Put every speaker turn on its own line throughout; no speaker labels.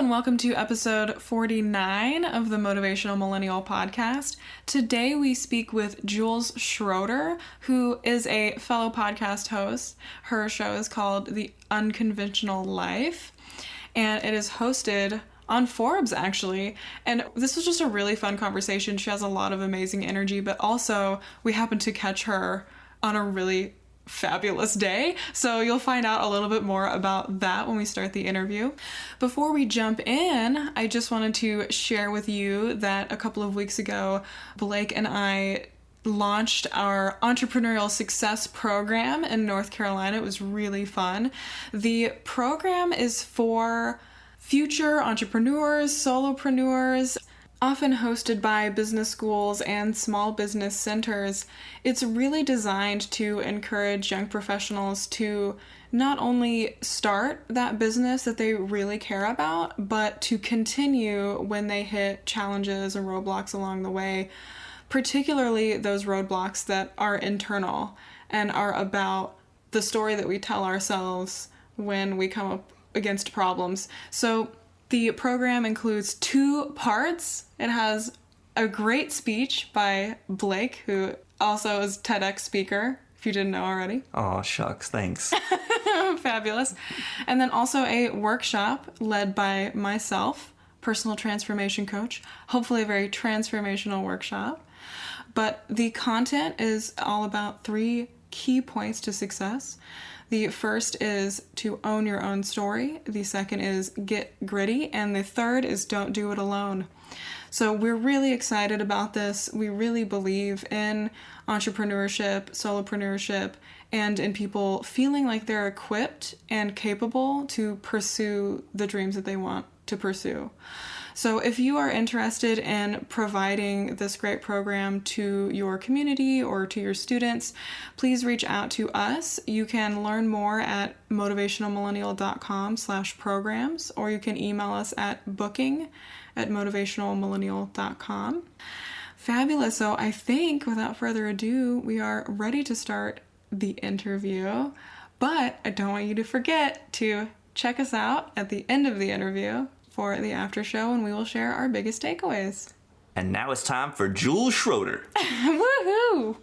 and welcome to episode 49 of the Motivational Millennial podcast. Today we speak with Jules Schroeder, who is a fellow podcast host. Her show is called The Unconventional Life, and it is hosted on Forbes, actually. And this was just a really fun conversation. She has a lot of amazing energy, but also we happened to catch her on a really fabulous day. So you'll find out a little bit more about that when we start the interview. Before we jump in, I just wanted to share with you that a couple of weeks ago, Blake and I launched our entrepreneurial success program in North Carolina. It was really fun. The program is for future entrepreneurs, solopreneurs, often hosted by business schools and small business centers. It's really designed to encourage young professionals to not only start that business that they really care about, but to continue when they hit challenges and roadblocks along the way, particularly those roadblocks that are internal and are about the story that we tell ourselves when we come up against problems. So the program includes 2 parts. It has a great speech by Blake, who also is a TEDx speaker, if you didn't know already.
Oh, shucks, thanks.
Fabulous. And then also a workshop led by myself, personal transformation coach, hopefully a very transformational workshop. But the content is all about 3 key points to success. The first is to own your own story. The second is get gritty. And the third is don't do it alone. So we're really excited about this. We really believe in entrepreneurship, solopreneurship, and in people feeling like they're equipped and capable to pursue the dreams that they want to pursue. So if you are interested in providing this great program to your community or to your students, please reach out to us. You can learn more at motivationalmillennial.com/programs, or you can email us at booking@motivationalmillennial.com. Fabulous. So I think without further ado, we are ready to start the interview, but I don't want you to forget to check us out at the end of the interview for the Aftershow, and we will share our biggest takeaways.
And now it's time for Jules Schroeder.
Woohoo!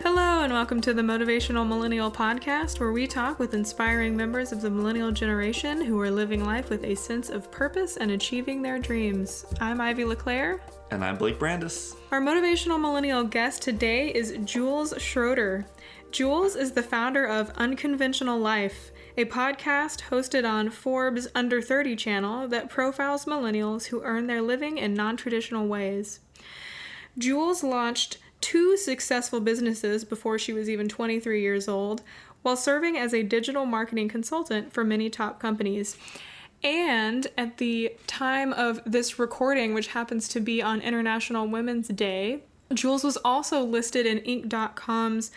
Hello, and welcome to the Motivational Millennial podcast, where we talk with inspiring members of the millennial generation who are living life with a sense of purpose and achieving their dreams. I'm Ivy LeClaire.
And I'm Blake Brandis.
Our Motivational Millennial guest today is Jules Schroeder. Jules is the founder of Unconventional Life, a podcast hosted on Forbes Under 30 channel that profiles millennials who earn their living in non-traditional ways. Jules launched 2 successful businesses before she was even 23 years old, while serving as a digital marketing consultant for many top companies. And at the time of this recording, which happens to be on International Women's Day, Jules was also listed in Inc.com's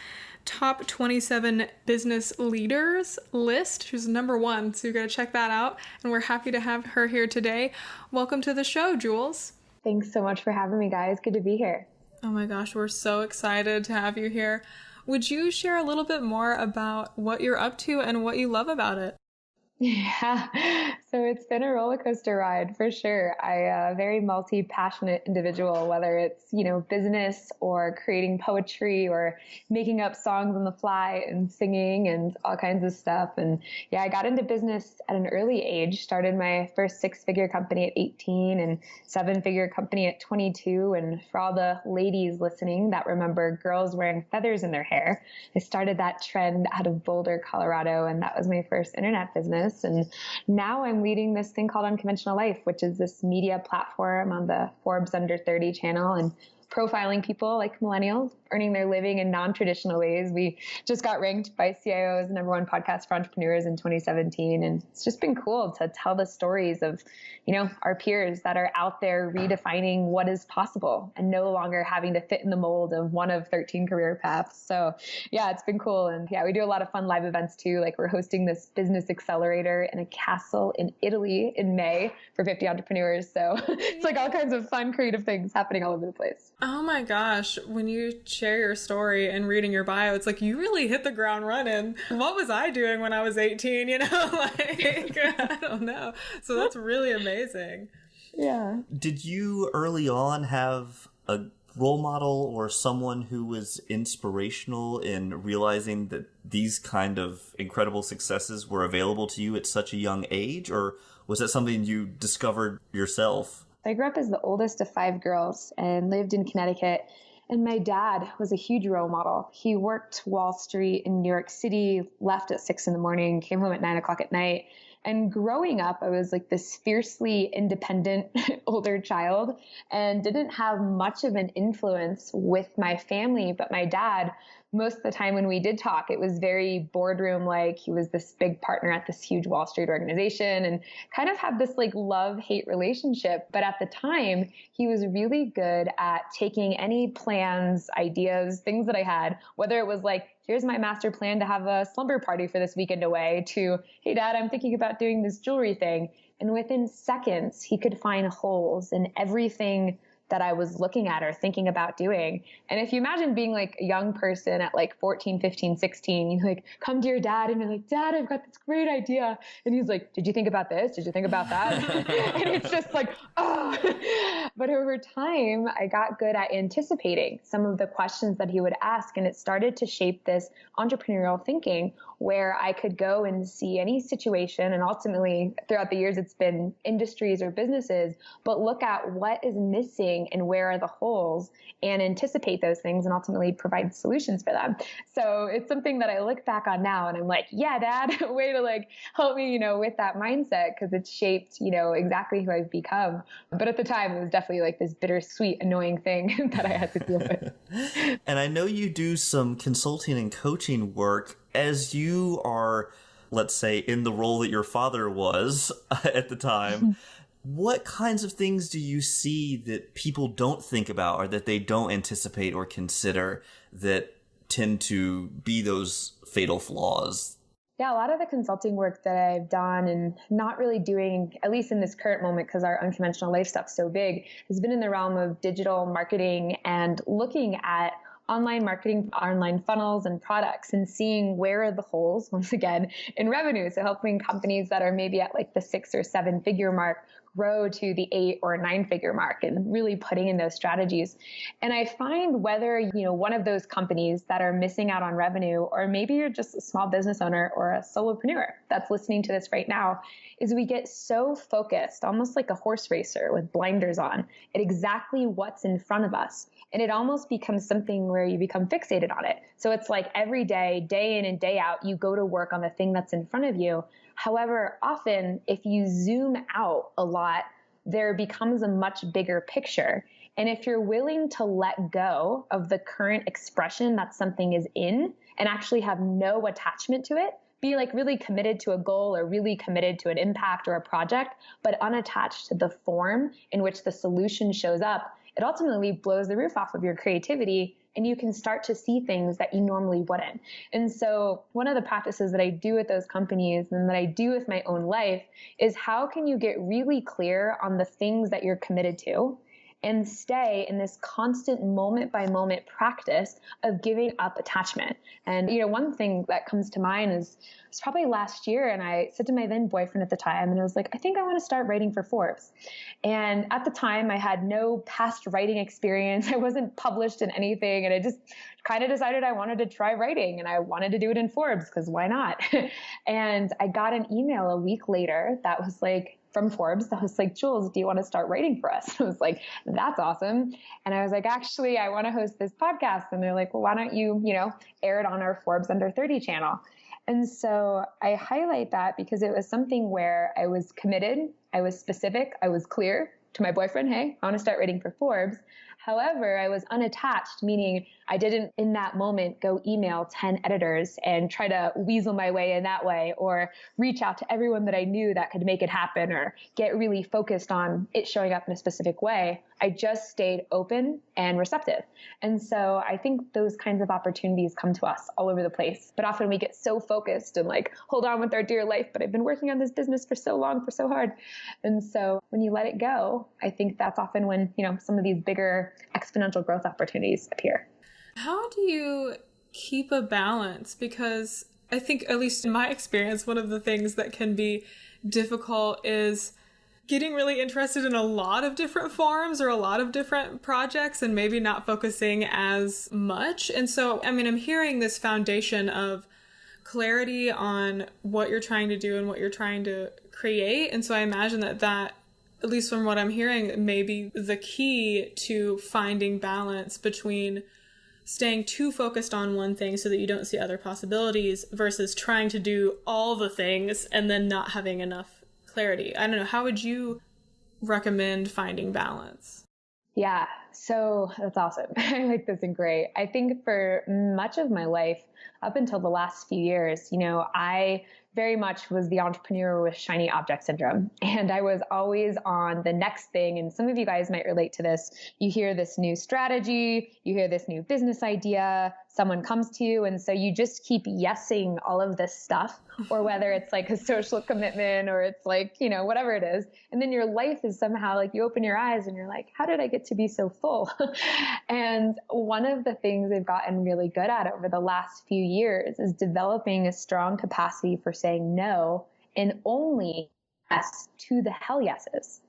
top 27 business leaders list. She's number 1, so you got to check that out. And we're happy to have her here today. Welcome to the show, Jules.
Thanks so much for having me, guys. Good to be here.
Oh my gosh, we're so excited to have you here. Would you share a little bit more about what you're up to and what you love about it?
Yeah, so it's been a roller coaster ride for sure. I'm a very multi-passionate individual, whether it's, business or creating poetry or making up songs on the fly and singing and all kinds of stuff. And yeah, I got into business at an early age, started my first 6-figure company at 18 and 7-figure company at 22. And for all the ladies listening that remember girls wearing feathers in their hair, I started that trend out of Boulder, Colorado, and that was my first internet business. And now I'm leading this thing called Unconventional Life, which is this media platform on the Forbes Under 30 channel and profiling people like millennials earning their living in non-traditional ways. We just got ranked by CIO's #1 podcast for entrepreneurs in 2017. And it's just been cool to tell the stories of, our peers that are out there redefining what is possible and no longer having to fit in the mold of one of 13 career paths. So yeah, it's been cool. And yeah, we do a lot of fun live events too. Like we're hosting this business accelerator in a castle in Italy in May for 50 entrepreneurs. So it's like all kinds of fun, creative things happening all over the place.
Oh my gosh, when you share your story and reading your bio, it's like you really hit the ground running. What was I doing when I was 18, you know? Like, I don't know. So that's really amazing.
Yeah.
Did you early on have a role model or someone who was inspirational in realizing that these kind of incredible successes were available to you at such a young age? Or was that something you discovered yourself?
I grew up as the oldest of 5 girls and lived in Connecticut. And my dad was a huge role model. He worked Wall Street in New York City, left at 6 in the morning, came home at 9 o'clock at night. And growing up, I was like this fiercely independent older child and didn't have much of an influence with my family. But my dad, most of the time when we did talk, it was very boardroom like. He was this big partner at this huge Wall Street organization and kind of had this like love-hate relationship. But at the time, he was really good at taking any plans, ideas, things that I had, whether it was like, here's my master plan to have a slumber party for this weekend away, to, hey, Dad, I'm thinking about doing this jewelry thing. And within seconds, he could find holes in everything that I was looking at or thinking about doing. And if you imagine being like a young person at like 14, 15, 16, you like come to your dad and you're like, Dad, I've got this great idea. And he's like, did you think about this? Did you think about that? And it's just like, oh. But over time, I got good at anticipating some of the questions that he would ask. And it started to shape this entrepreneurial thinking where I could go and see any situation. And ultimately, throughout the years, it's been industries or businesses, but look at what is missing and where are the holes and anticipate those things and ultimately provide solutions for them. So it's something that I look back on now and I'm like, yeah, Dad, way to like help me, with that mindset because it's shaped, exactly who I've become. But at the time, it was definitely like this bittersweet, annoying thing that I had to deal with.
And I know you do some consulting and coaching work as you are, let's say, in the role that your father was at the time. What kinds of things do you see that people don't think about or that they don't anticipate or consider that tend to be those fatal flaws?
Yeah, a lot of the consulting work that I've done and not really doing, at least in this current moment, because our unconventional life stuff's so big, has been in the realm of digital marketing and looking at online marketing, online funnels and products and seeing where are the holes, once again, in revenue. So helping companies that are maybe at like the 6 or 7 figure mark grow to the 8 or 9 figure mark and really putting in those strategies. And I find whether, one of those companies that are missing out on revenue, or maybe you're just a small business owner or a solopreneur that's listening to this right now, is we get so focused, almost like a horse racer with blinders on, at exactly what's in front of us. And it almost becomes something where you become fixated on it. So it's like every day, day in and day out, you go to work on the thing that's in front of you. However, often if you zoom out a lot, there becomes a much bigger picture. And if you're willing to let go of the current expression that something is in and actually have no attachment to it, be like really committed to a goal or really committed to an impact or a project, but unattached to the form in which the solution shows up, it ultimately blows the roof off of your creativity and you can start to see things that you normally wouldn't. And so one of the practices that I do with those companies and that I do with my own life is how can you get really clear on the things that you're committed to and stay in this constant moment by moment practice of giving up attachment. And, one thing that comes to mind is it's probably last year. And I said to my then boyfriend at the time, and I was like, I think I want to start writing for Forbes. And at the time I had no past writing experience. I wasn't published in anything. And I just kind of decided I wanted to try writing and I wanted to do it in Forbes because why not? And I got an email a week later that was like, from Forbes that was like, Jules, do you want to start writing for us? I was like, that's awesome. And I was like, actually, I want to host this podcast. And they're like, well, why don't you, air it on our Forbes Under 30 channel? And so I highlight that because it was something where I was committed, I was specific, I was clear to my boyfriend, hey, I want to start writing for Forbes. However, I was unattached, meaning I didn't in that moment go email 10 editors and try to weasel my way in that way or reach out to everyone that I knew that could make it happen or get really focused on it showing up in a specific way. I just stayed open and receptive. And so I think those kinds of opportunities come to us all over the place. But often we get so focused and like, hold on with our dear life, but I've been working on this business for so long, for so hard. And so when you let it go, I think that's often when, some of these bigger more exponential growth opportunities appear.
How do you keep a balance? Because I think, at least in my experience, one of the things that can be difficult is getting really interested in a lot of different forms or a lot of different projects and maybe not focusing as much. And so, I'm hearing this foundation of clarity on what you're trying to do and what you're trying to create. And so I imagine that, at least from what I'm hearing, may be the key to finding balance between staying too focused on one thing so that you don't see other possibilities versus trying to do all the things and then not having enough clarity. I don't know. How would you recommend finding balance?
Yeah, so that's awesome. I like this and great. I think for much of my life, up until the last few years, I very much was the entrepreneur with shiny object syndrome. And I was always on the next thing. And some of you guys might relate to this. You hear this new strategy, you hear this new business idea, someone comes to you. And so you just keep yesing all of this stuff, or whether it's like a social commitment or it's like, whatever it is. And then your life is somehow like you open your eyes and you're like, how did I get to be so full? And one of the things I've gotten really good at over the last few years is developing a strong capacity for saying no and only yes to the hell yeses.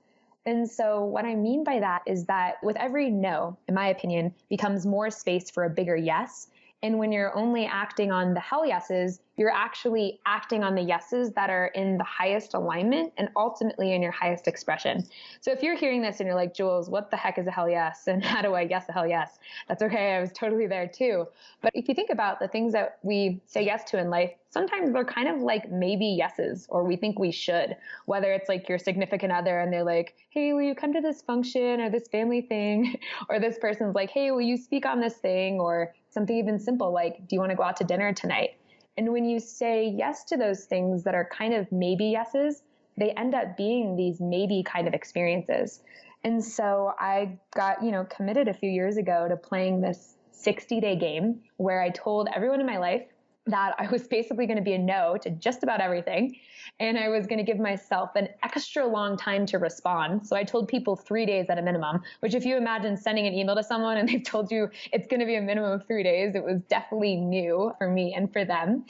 And so what I mean by that is that with every no, in my opinion, becomes more space for a bigger yes. And when you're only acting on the hell yeses, you're actually acting on the yeses that are in the highest alignment and ultimately in your highest expression. So if you're hearing this and you're like, Jules, what the heck is a hell yes? And how do I yes a hell yes? That's okay. I was totally there too. But if you think about the things that we say yes to in life, sometimes they're kind of like maybe yeses, or we think we should, whether it's like your significant other and they're like, hey, will you come to this function or this family thing? Or this person's like, hey, will you speak on this thing? Or something even simple like, do you want to go out to dinner tonight? And when you say yes to those things that are kind of maybe yeses, they end up being these maybe kind of experiences. And so I got, committed a few years ago to playing this 60-day game where I told everyone in my life that I was basically going to be a no to just about everything. And I was going to give myself an extra long time to respond. So I told people 3 days at a minimum, which if you imagine sending an email to someone and they've told you it's going to be a minimum of 3 days, it was definitely new for me and for them.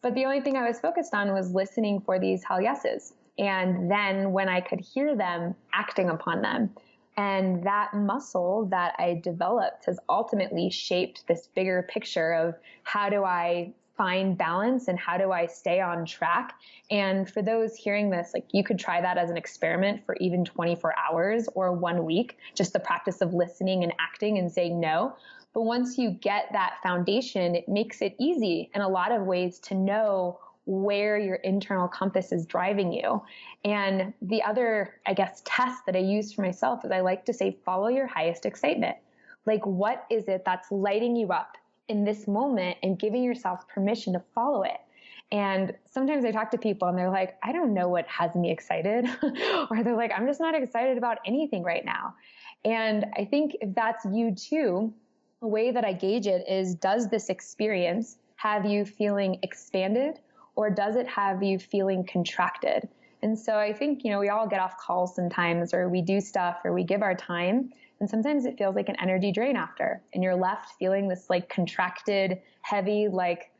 But the only thing I was focused on was listening for these hell yeses. And then when I could hear them, acting upon them. And that muscle that I developed has ultimately shaped this bigger picture of how do I find balance and how do I stay on track? And for those hearing this, like you could try that as an experiment for even 24 hours or 1 week, just the practice of listening and acting and saying no. But once you get that foundation, it makes it easy in a lot of ways to know where your internal compass is driving you. And the other, test that I use for myself is I like to say, follow your highest excitement. Like, what is it that's lighting you up in this moment and giving yourself permission to follow it? And sometimes I talk to people and they're like, I don't know what has me excited. Or they're like, I'm just not excited about anything right now. And I think if that's you too, the way that I gauge it is, does this experience have you feeling expanded or does it have you feeling contracted? And so I think, we all get off calls sometimes, or we do stuff, or we give our time. And sometimes it feels like an energy drain after, and you're left feeling this like contracted, heavy, like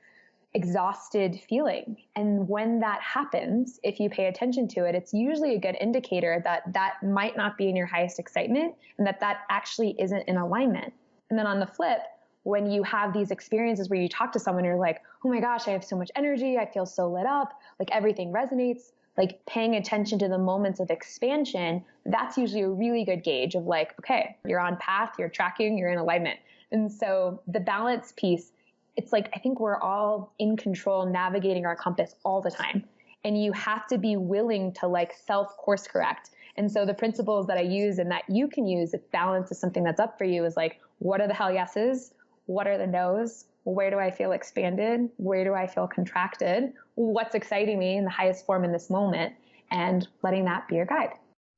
exhausted feeling. And when that happens, if you pay attention to it, it's usually a good indicator that that might not be in your highest excitement and that that actually isn't in alignment. And then on the flip, when you have these experiences where you talk to someone, you're like, oh my gosh, I have so much energy. I feel so lit up. Like everything resonates. Like paying attention to the moments of expansion, that's usually a really good gauge of like, okay, you're on path, you're tracking, you're in alignment. And so the balance piece, it's like, I think we're all in control, navigating our compass all the time. And you have to be willing to like self course correct. And so the principles that I use and that you can use if balance is something that's up for you is like, what are the hell yeses? What are the no's? Where do I feel expanded? Where do I feel contracted? What's exciting me in the highest form in this moment? And letting that be your guide.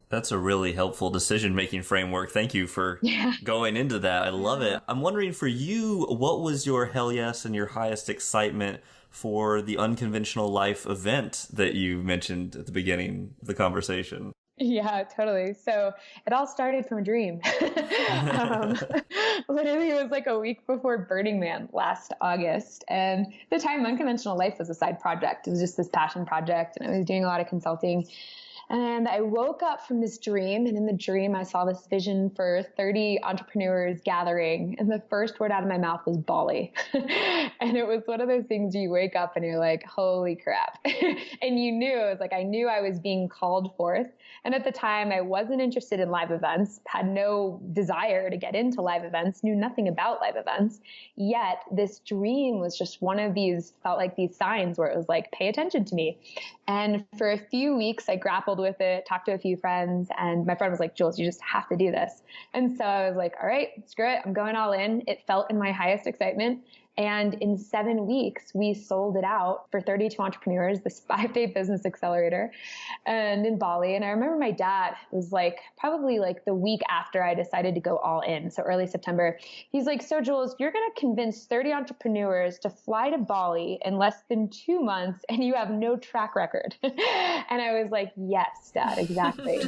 That's a really helpful decision-making framework. Thank you for going into that. I love it. I'm wondering for you, what was your hell yes and your highest excitement for the Unconventional Life event that you mentioned at the beginning of the conversation?
Yeah, totally. So it all started from a dream. um, Literally, it was like a week before Burning Man last August. And at the time, Unconventional Life was a side project. It was just this passion project. And I was doing a lot of consulting. And I woke up from this dream, and in the dream, I saw this vision for 30 entrepreneurs gathering. And the first word out of my mouth was Bali. And it was one of those things you wake up and you're like, holy crap. And you knew, it was like, I knew I was being called forth. And at the time, I wasn't interested in live events, had no desire to get into live events, knew nothing about live events. Yet this dream was just one of these, felt like these signs where it was like, pay attention to me. And for a few weeks, I grappled with it, talked to a few friends, and my friend was like, Jules, you just have to do this. And so I was like, all right, screw it. I'm going all in. It felt in my highest excitement. And in 7 weeks, we sold it out for 32 entrepreneurs, this 5-day business accelerator, and in Bali. And I remember my dad was like, probably like the week after I decided to go all in, so early September, he's like, so Jules, you're going to convince 30 entrepreneurs to fly to Bali in less than 2 months, and you have no track record. And I was like, yes, Dad, exactly.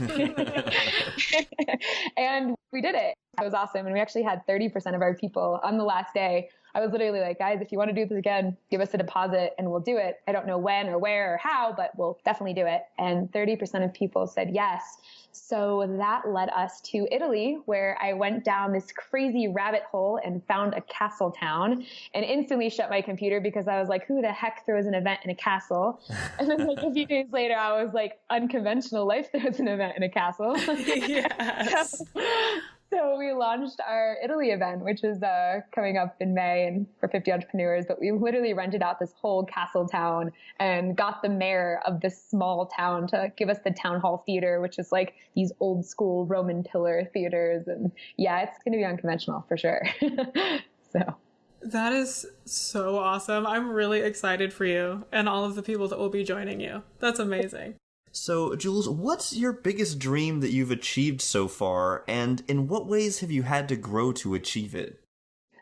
And we did it. It was awesome. And we actually had 30% of our people on the last day. I was literally like, guys, if you want to do this again, give us a deposit and we'll do it. I don't know when or where or how, but we'll definitely do it. And 30% of people said yes. So that led us to Italy, where I went down this crazy rabbit hole and found a castle town and instantly shut my computer because I was like, who the heck throws an event in a castle? And then like a few days later, I was like, Unconventional Life throws an event in a castle.
Yes.
So we launched our Italy event, which is coming up in May and for 50 entrepreneurs. But we literally rented out this whole castle town and got the mayor of this small town to give us the town hall theater, which is like these old school Roman pillar theaters. And yeah, it's going to be unconventional for sure. So.
That is so awesome. I'm really excited for you and all of the people that will be joining you. That's amazing.
So, Jules, what's your biggest dream that you've achieved so far, and in what ways have you had to grow to achieve it?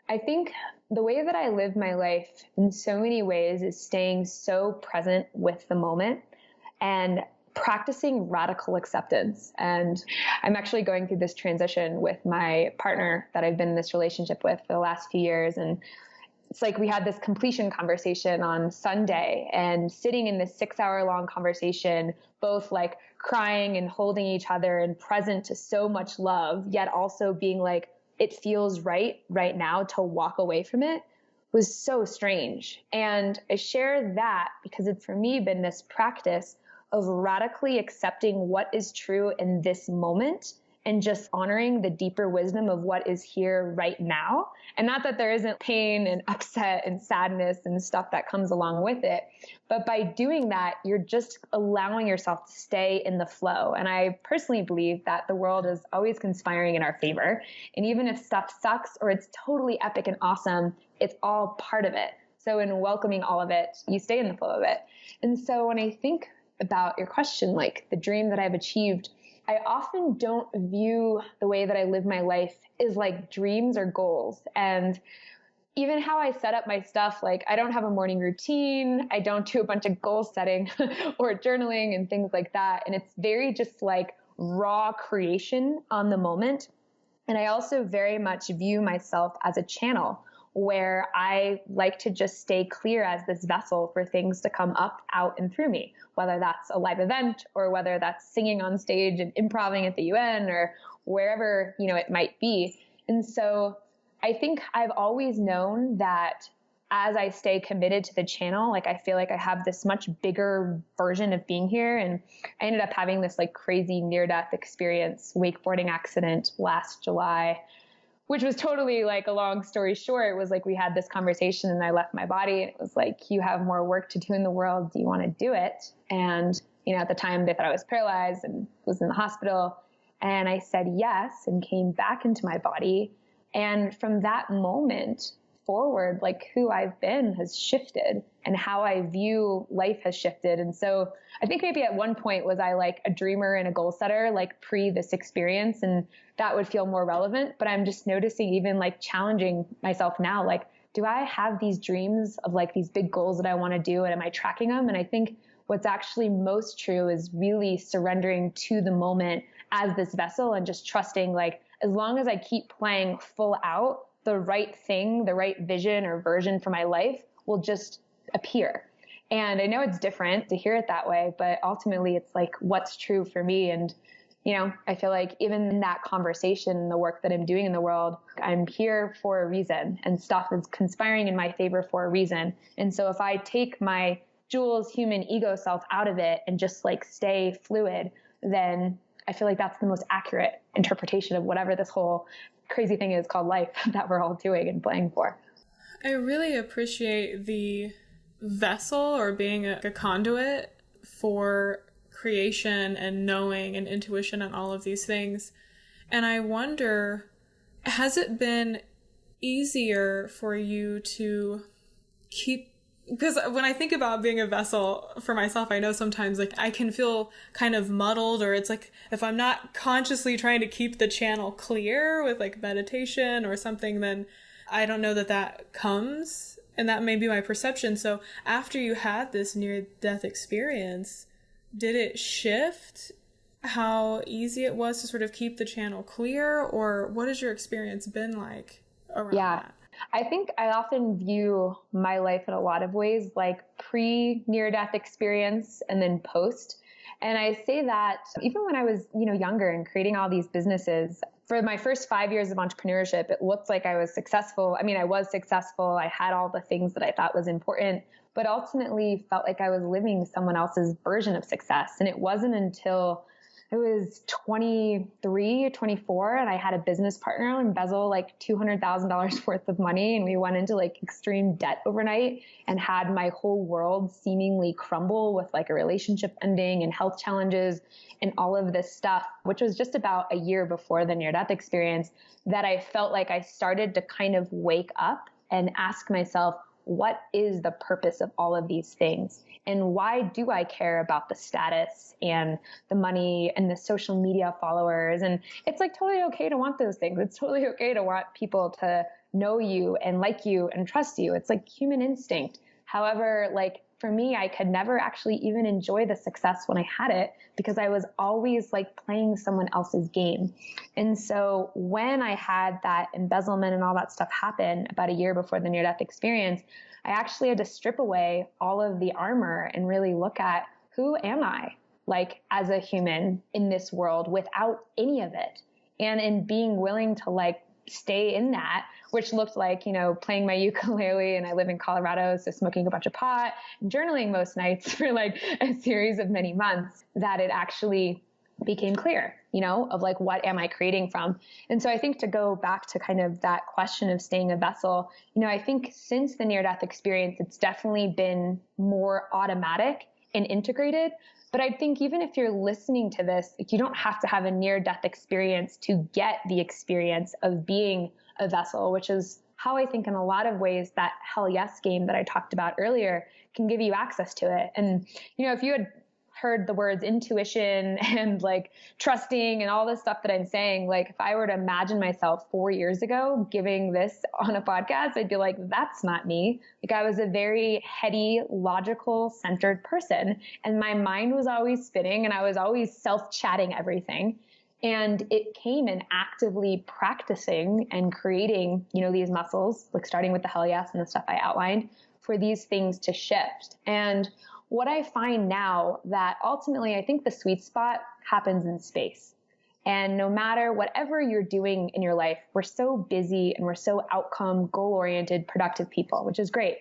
I think the way that I live my life in so many ways is staying so present with the moment and practicing radical acceptance. And I'm actually going through this transition with my partner that I've been in this relationship with for the last few years. And it's like we had this completion conversation on Sunday, and sitting in this 6-hour-long conversation, both like crying and holding each other and present to so much love, yet also being like, it feels right now to walk away from it, was so strange. And I share that because it's for me been this practice of radically accepting what is true in this moment and just honoring the deeper wisdom of what is here right now. And not that there isn't pain and upset and sadness and stuff that comes along with it, but by doing that, you're just allowing yourself to stay in the flow. And I personally believe that the world is always conspiring in our favor. And even if stuff sucks or it's totally epic and awesome, it's all part of it. So in welcoming all of it, you stay in the flow of it. And so when I think about your question, like the dream that I've achieved, I often don't view the way that I live my life as like dreams or goals. And even how I set up my stuff, like I don't have a morning routine. I don't do a bunch of goal setting or journaling and things like that. And it's very just like raw creation on the moment. And I also very much view myself as a channel where I like to just stay clear as this vessel for things to come up, out, and through me, whether that's a live event or whether that's singing on stage and improvising at the UN or wherever, it might be. And so I think I've always known that as I stay committed to the channel, like I feel like I have this much bigger version of being here. And I ended up having this like crazy near-death experience, wakeboarding accident last July, which was totally like a long story short. It was like we had this conversation and I left my body and it was like, you have more work to do in the world. Do you want to do it? And, at the time they thought I was paralyzed and was in the hospital. And I said yes and came back into my body. And from that moment forward, like who I've been has shifted and how I view life has shifted. And so I think maybe at one point was I like a dreamer and a goal setter, like pre this experience, and that would feel more relevant. But I'm just noticing even like challenging myself now, like, do I have these dreams of like these big goals that I want to do and am I tracking them? And I think what's actually most true is really surrendering to the moment as this vessel and just trusting, like, as long as I keep playing full out, the right thing, the right vision or version for my life will just appear. And I know it's different to hear it that way, but ultimately it's like what's true for me. And, you know, I feel like even in that conversation, the work that I'm doing in the world, I'm here for a reason and stuff is conspiring in my favor for a reason. And so if I take my Jules human ego self out of it and just like stay fluid, then I feel like that's the most accurate interpretation of whatever this whole crazy thing is called life that we're all doing and playing for.
I really appreciate the vessel or being a conduit for creation and knowing and intuition and all of these things. And I wonder, has it been easier for you to keep, because when I think about being a vessel for myself, I know sometimes like I can feel kind of muddled, or it's like if I'm not consciously trying to keep the channel clear with like meditation or something, then I don't know that comes. And that may be my perception. So after you had this near-death experience, did it shift how easy it was to sort of keep the channel clear? Or what has your experience been like around that?
I think I often view my life in a lot of ways like pre-near-death experience and then post. And I say that even when I was, younger and creating all these businesses, for my first 5 years of entrepreneurship, it looked like I was successful. I mean, I was successful. I had all the things that I thought was important, but ultimately felt like I was living someone else's version of success. And it wasn't until I was 23, 24, and I had a business partner embezzle like $200,000 worth of money. And we went into like extreme debt overnight and had my whole world seemingly crumble with like a relationship ending and health challenges and all of this stuff, which was just about a year before the near-death experience, that I felt like I started to kind of wake up and ask myself, what is the purpose of all of these things? And why do I care about the status and the money and the social media followers? And it's like totally okay to want those things. It's totally okay to want people to know you and like you and trust you. It's like human instinct. However, like for me, I could never actually even enjoy the success when I had it because I was always like playing someone else's game. And so when I had that embezzlement and all that stuff happen about a year before the near-death experience, I actually had to strip away all of the armor and really look at who am I like as a human in this world without any of it. And in being willing to like stay in that, which looked like, playing my ukulele, and I live in Colorado, so smoking a bunch of pot and journaling most nights for like a series of many months, that it actually became clear, of like, what am I creating from? And so I think to go back to kind of that question of staying a vessel, I think since the near-death experience, it's definitely been more automatic and integrated. But I think even if you're listening to this, you don't have to have a near-death experience to get the experience of being a vessel, which is how I think in a lot of ways that Hell Yes game that I talked about earlier can give you access to it. And, if you had heard the words intuition and like trusting and all this stuff that I'm saying, like if I were to imagine myself 4 years ago giving this on a podcast, I'd be like, that's not me. Like I was a very heady, logical centered person and my mind was always spinning and I was always self-chatting everything. And it came in actively practicing and creating, these muscles, like starting with the Hell Yes and the stuff I outlined for these things to shift. And what I find now that ultimately I think the sweet spot happens in space. And no matter whatever you're doing in your life, we're so busy and we're so outcome, goal-oriented, productive people, which is great.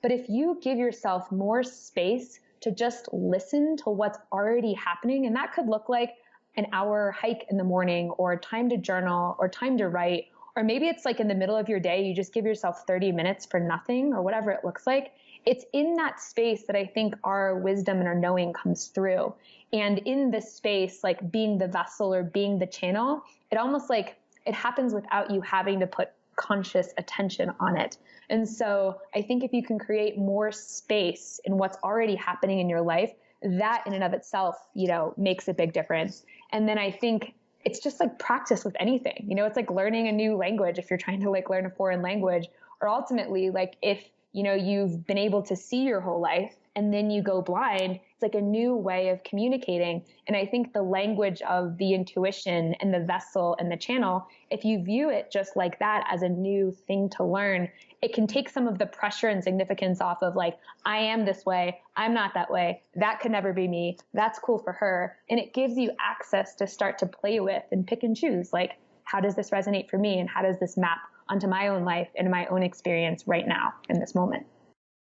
But if you give yourself more space to just listen to what's already happening, and that could look like an hour hike in the morning or time to journal or time to write, or maybe it's like in the middle of your day, you just give yourself 30 minutes for nothing or whatever it looks like. It's in that space that I think our wisdom and our knowing comes through. And in this space, like being the vessel or being the channel, it almost like it happens without you having to put conscious attention on it. And so I think if you can create more space in what's already happening in your life, that in and of itself, makes a big difference. And then I think it's just like practice with anything, it's like learning a new language. If you're trying to like learn a foreign language, or ultimately like if, you've been able to see your whole life and then you go blind, it's like a new way of communicating. And I think the language of the intuition and the vessel and the channel, if you view it just like that as a new thing to learn, it can take some of the pressure and significance off of like, I am this way, I'm not that way, that could never be me, that's cool for her. And it gives you access to start to play with and pick and choose, like, how does this resonate for me? And how does this map onto my own life and my own experience right now in this moment?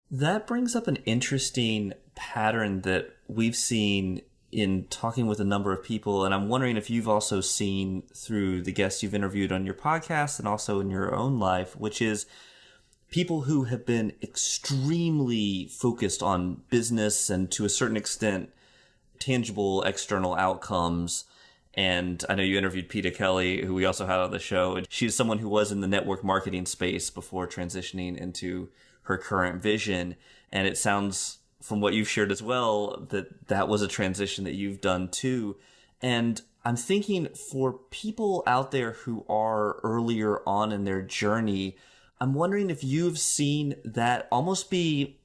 That brings up an interesting pattern that we've seen in talking with a number of people. And I'm wondering if you've also seen through the guests you've interviewed on your podcast and also in your own life, which is people who have been extremely focused on business and to a certain extent, tangible external outcomes. And I know you interviewed Peter Kelly, who we also had on the show. And she's someone who was in the network marketing space before transitioning into her current vision. And it sounds from what you've shared as well, that that was a transition that you've done too. And I'm thinking for people out there who are earlier on in their journey, I'm wondering if you've seen that almost be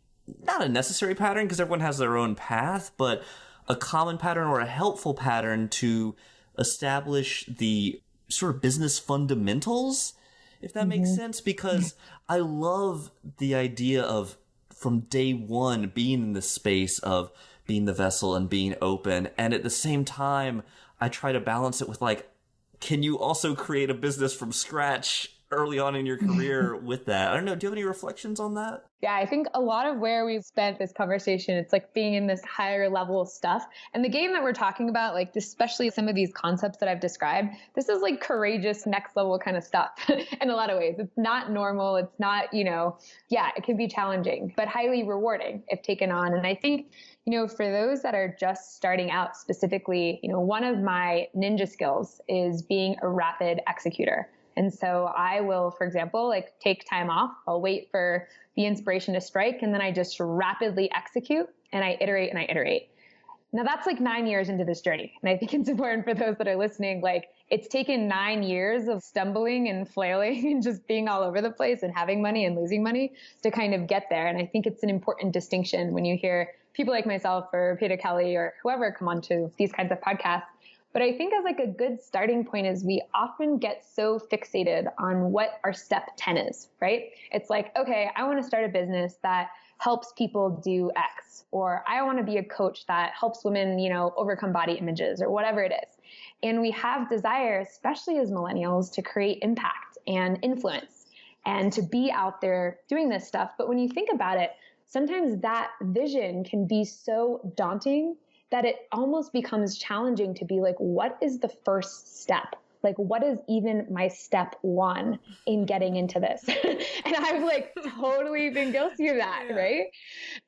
not a necessary pattern because everyone has their own path, but a common pattern or a helpful pattern to establish the sort of business fundamentals, if that makes sense, because I love the idea of from day one being in the space of being the vessel and being open. And at the same time, I try to balance it with like, can you also create a business from scratch early on in your career with that? I don't know. Do you have any reflections on that?
Yeah, I think a lot of where we've spent this conversation, it's like being in this higher level stuff. And the game that we're talking about, like especially some of these concepts that I've described, this is like courageous next level kind of stuff in a lot of ways. It's not normal. It's not, yeah, it can be challenging, but highly rewarding if taken on. And I think, for those that are just starting out specifically, one of my ninja skills is being a rapid executor. And so I will, for example, like take time off. I'll wait for the inspiration to strike, and then I just rapidly execute and I iterate and I iterate. Now that's like 9 years into this journey. And I think it's important for those that are listening, like it's taken 9 years of stumbling and flailing and just being all over the place and having money and losing money to kind of get there. And I think it's an important distinction when you hear people like myself or Peter Kelly or whoever come onto these kinds of podcasts. But I think as like a good starting point is we often get so fixated on what our step 10 is, right? It's like, okay, I want to start a business that helps people do X, or I want to be a coach that helps women, overcome body images or whatever it is. And we have desire, especially as millennials, to create impact and influence and to be out there doing this stuff. But when you think about it, sometimes that vision can be so daunting that it almost becomes challenging to be like, what is the first step? Like, what is even my step one in getting into this? And I've like totally been guilty of that, right?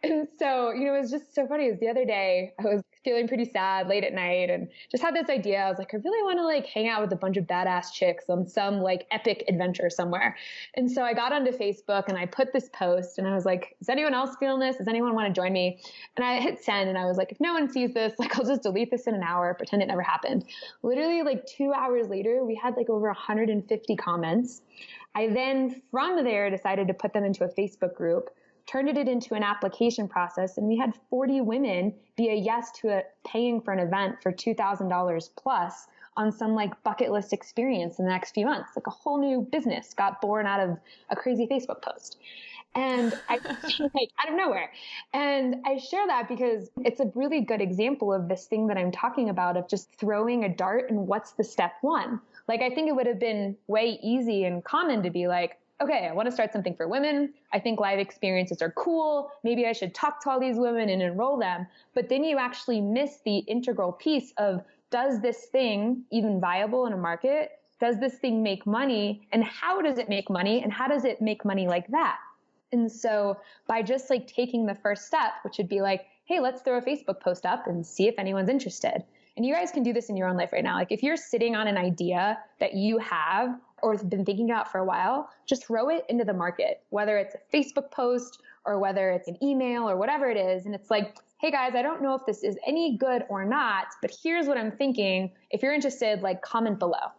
And so, it was just so funny. It was the other day, I was feeling pretty sad late at night and just had this idea. I was like, I really want to like hang out with a bunch of badass chicks on some like epic adventure somewhere. And so I got onto Facebook and I put this post and I was like, is anyone else feeling this? Does anyone want to join me? And I hit send and I was like, if no one sees this, like I'll just delete this in an hour, pretend it never happened. Literally like 2 hours later, we had like over 150 comments. I then from there decided to put them into a Facebook group, turned it into an application process, and we had 40 women be a yes to paying for an event for $2,000 plus on some like bucket list experience in the next few months. Like a whole new business got born out of a crazy Facebook post. And I like out of nowhere. And I share that because it's a really good example of this thing that I'm talking about of just throwing a dart and what's the step one. Like, I think it would have been way easy and common to be like, okay, I want to start something for women. I think live experiences are cool. Maybe I should talk to all these women and enroll them. But then you actually miss the integral piece of, does this thing even viable in a market? Does this thing make money? And how does it make money? And how does it make money like that? And so by just like taking the first step, which would be like, hey, let's throw a Facebook post up and see if anyone's interested. And you guys can do this in your own life right now. Like if you're sitting on an idea that you have or have been thinking about for a while, just throw it into the market, whether it's a Facebook post or whether it's an email or whatever it is. And it's like, hey guys, I don't know if this is any good or not, but here's what I'm thinking. If you're interested, like comment below.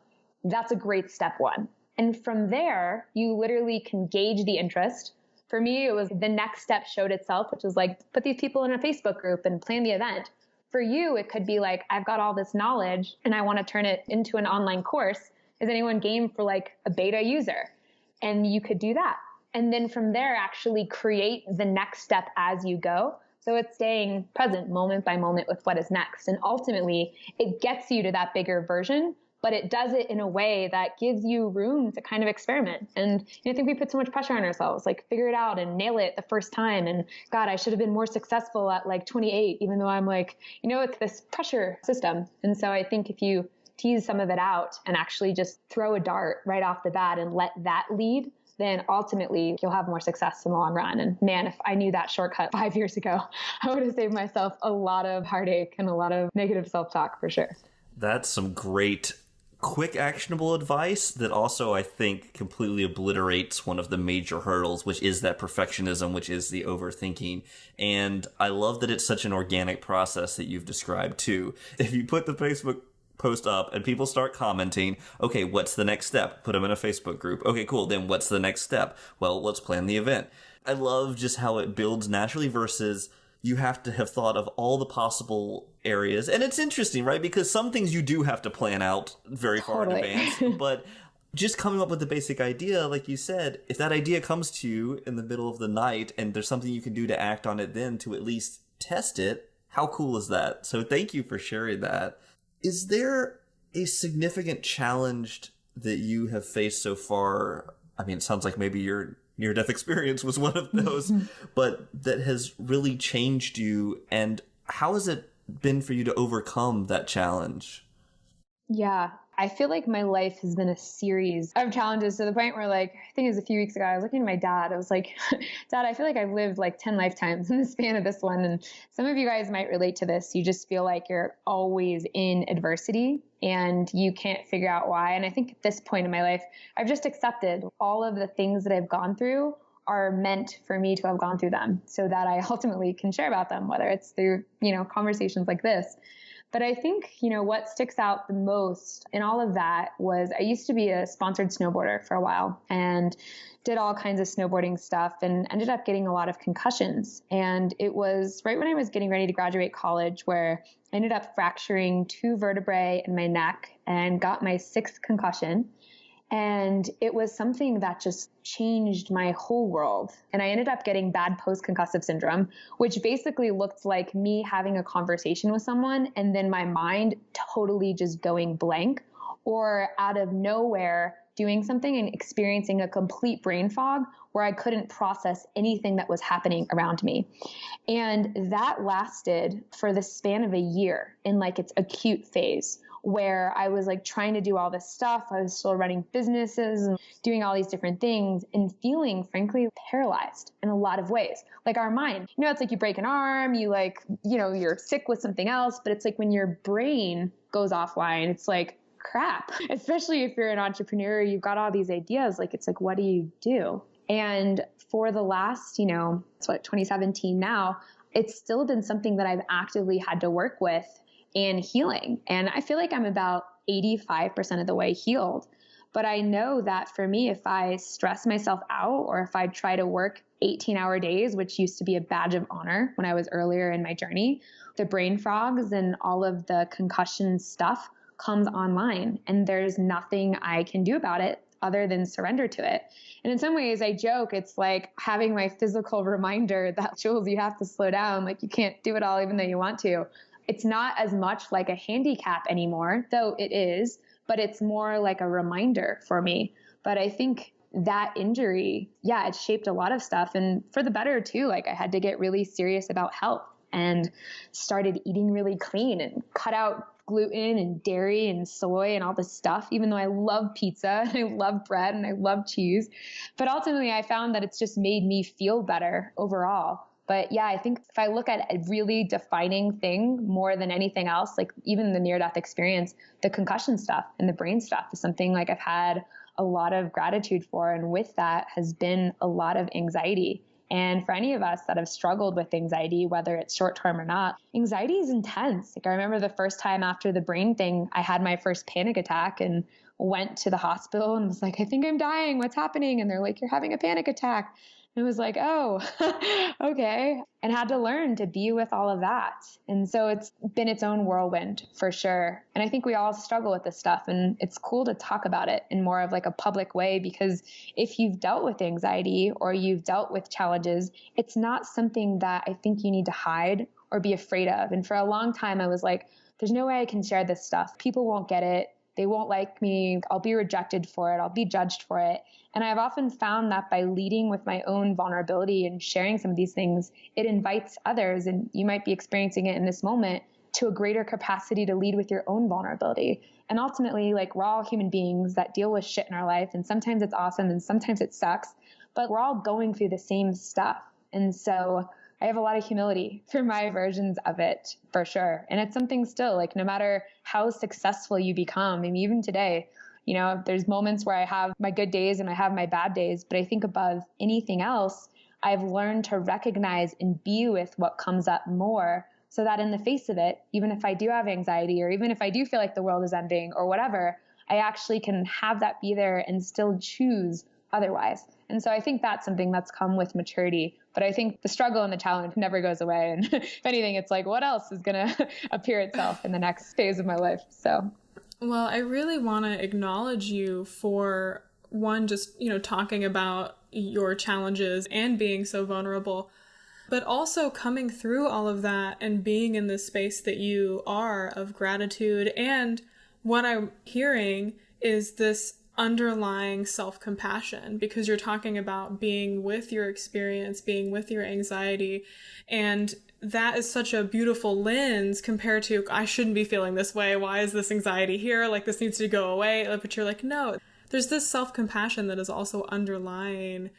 That's a great step one. And from there, you literally can gauge the interest. For me, it was the next step showed itself, which was like, put these people in a Facebook group and plan the event. For you, it could be like, I've got all this knowledge and I want to turn it into an online course. Is anyone game for like a beta user? And you could do that. And then from there, actually create the next step as you go. So it's staying present moment by moment with what is next. And ultimately, it gets you to that bigger version, but it does it in a way that gives you room to kind of experiment. And I think we put so much pressure on ourselves, like figure it out and nail it the first time. And God, I should have been more successful at like 28, even though I'm like, it's this pressure system. And so I think if you tease some of it out and actually just throw a dart right off the bat and let that lead, then ultimately you'll have more success in the long run. And man, if I knew that shortcut 5 years ago, I would have saved myself a lot of heartache and a lot of negative self-talk for sure.
That's some great, quick, actionable advice that also, I think, completely obliterates one of the major hurdles, which is that perfectionism, which is the overthinking. And I love that it's such an organic process that you've described too. If you put the Facebook post up and people start commenting, okay, what's the next step? Put them in a Facebook group. Okay, cool. Then what's the next step? Well, let's plan the event. I love just how it builds naturally versus you have to have thought of all the possible areas. And it's interesting, right? Because some things you do have to plan out very far in advance, but just coming up with the basic idea, like you said, if that idea comes to you in the middle of the night and there's something you can do to act on it then to at least test it, how cool is that? So thank you for sharing that. Is there a significant challenge that you have faced so far? I mean, it sounds like maybe your near-death experience was one of those, but that has really changed you. And how has it been for you to overcome that challenge?
Yeah, I feel like my life has been a series of challenges to the point where, like, I think it was a few weeks ago, I was looking at my dad. I was like, Dad, I feel like I've lived like 10 lifetimes in the span of this one. And some of you guys might relate to this. You just feel like you're always in adversity and you can't figure out why. And I think at this point in my life, I've just accepted all of the things that I've gone through are meant for me to have gone through them so that I ultimately can share about them, whether it's through, conversations like this. But I think, what sticks out the most in all of that was I used to be a sponsored snowboarder for a while and did all kinds of snowboarding stuff and ended up getting a lot of concussions. And it was right when I was getting ready to graduate college where I ended up fracturing 2 vertebrae in my neck and got my 6th concussion. And it was something that just changed my whole world. And I ended up getting bad post-concussive syndrome, which basically looked like me having a conversation with someone and then my mind totally just going blank, or out of nowhere doing something and experiencing a complete brain fog where I couldn't process anything that was happening around me. And that lasted for the span of a year in like its acute phase, where I was like trying to do all this stuff. I was still running businesses and doing all these different things and feeling frankly paralyzed in a lot of ways. Like our mind, it's like you break an arm, you're sick with something else, but it's like when your brain goes offline, it's like crap, especially if you're an entrepreneur, you've got all these ideas. Like, it's like, what do you do? And for the last, it's 2017 now, it's still been something that I've actively had to work with and healing. And I feel like I'm about 85% of the way healed. But I know that for me, if I stress myself out or if I try to work 18-hour days, which used to be a badge of honor when I was earlier in my journey, the brain frogs and all of the concussion stuff comes online and there's nothing I can do about it other than surrender to it. And in some ways I joke, it's like having my physical reminder that, Jules, you have to slow down. Like you can't do it all even though you want to. It's not as much like a handicap anymore, though it is, but it's more like a reminder for me. But I think that injury, it shaped a lot of stuff, and for the better too. Like I had to get really serious about health and started eating really clean and cut out gluten and dairy and soy and all this stuff, even though I love pizza and I love bread and I love cheese. But ultimately I found that it's just made me feel better overall. But I think if I look at a really defining thing more than anything else, like even the near-death experience, the concussion stuff and the brain stuff is something like I've had a lot of gratitude for. And with that has been a lot of anxiety. And for any of us that have struggled with anxiety, whether it's short-term or not, anxiety is intense. Like I remember the first time after the brain thing, I had my first panic attack and went to the hospital and was like, I think I'm dying. What's happening? And they're like, you're having a panic attack. It was like, oh, okay. And had to learn to be with all of that. And so it's been its own whirlwind for sure. And I think we all struggle with this stuff. And it's cool to talk about it in more of like a public way, because if you've dealt with anxiety or you've dealt with challenges, it's not something that I think you need to hide or be afraid of. And for a long time, I was like, there's no way I can share this stuff. People won't get it. They won't like me. I'll be rejected for it. I'll be judged for it. And I've often found that by leading with my own vulnerability and sharing some of these things, it invites others, and you might be experiencing it in this moment, to a greater capacity to lead with your own vulnerability. And ultimately, like, we're all human beings that deal with shit in our life. And sometimes it's awesome and sometimes it sucks, but we're all going through the same stuff. And so I have a lot of humility for my versions of it, for sure. And it's something still, like, no matter how successful you become, I mean, even today, there's moments where I have my good days and I have my bad days, but I think above anything else, I've learned to recognize and be with what comes up more, so that in the face of it, even if I do have anxiety, or even if I do feel like the world is ending or whatever, I actually can have that be there and still choose otherwise. And so I think that's something that's come with maturity. But I think the struggle and the challenge never goes away. And if anything, it's like, what else is going to appear itself in the next phase of my life? So,
well, I really want to acknowledge you for, one, just, talking about your challenges and being so vulnerable, but also coming through all of that and being in the space that you are of gratitude. And what I'm hearing is this underlying self-compassion, because you're talking about being with your experience, being with your anxiety. And that is such a beautiful lens compared to, I shouldn't be feeling this way. Why is this anxiety here? Like, this needs to go away. But you're like, no, there's this self-compassion that is also underlying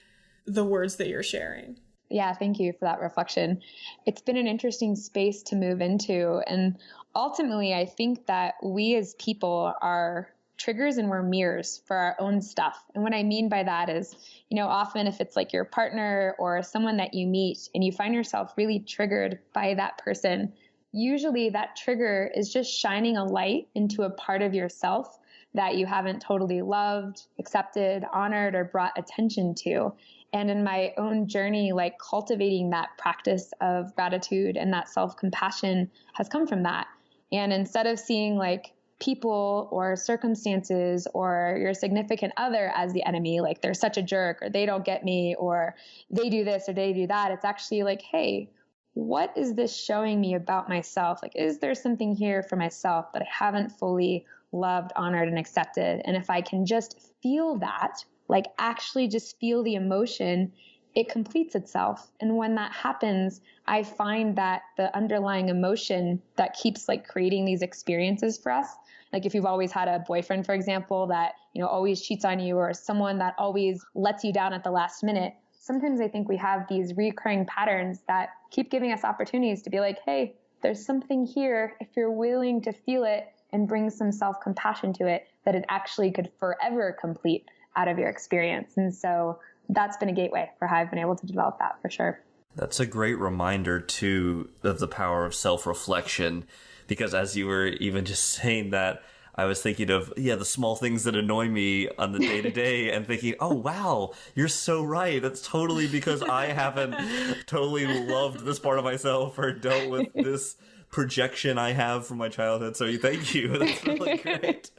the words that you're sharing.
Yeah, thank you for that reflection. It's been an interesting space to move into. And ultimately, I think that we as people are triggers and we're mirrors for our own stuff. And what I mean by that is, often if it's like your partner or someone that you meet and you find yourself really triggered by that person, usually that trigger is just shining a light into a part of yourself that you haven't totally loved, accepted, honored, or brought attention to. And in my own journey, like, cultivating that practice of gratitude and that self-compassion has come from that. And instead of seeing like people or circumstances or your significant other as the enemy, like they're such a jerk, or they don't get me, or they do this or they do that, it's actually like, hey, what is this showing me about myself? Like, is there something here for myself that I haven't fully loved, honored, and accepted? And if I can just feel that, like actually just feel the emotion, it completes itself. And when that happens, I find that the underlying emotion that keeps like creating these experiences for us, like if you've always had a boyfriend, for example, that, always cheats on you, or someone that always lets you down at the last minute, sometimes I think we have these recurring patterns that keep giving us opportunities to be like, hey, there's something here. If you're willing to feel it and bring some self-compassion to it, that it actually could forever complete out of your experience. And so that's been a gateway for how I've been able to develop that, for sure.
That's a great reminder, too, of the power of self-reflection, because as you were even just saying that, I was thinking of, the small things that annoy me on the day-to-day and thinking, oh, wow, you're so right. That's totally because I haven't totally loved this part of myself or dealt with this projection I have from my childhood. So thank you. That's really great.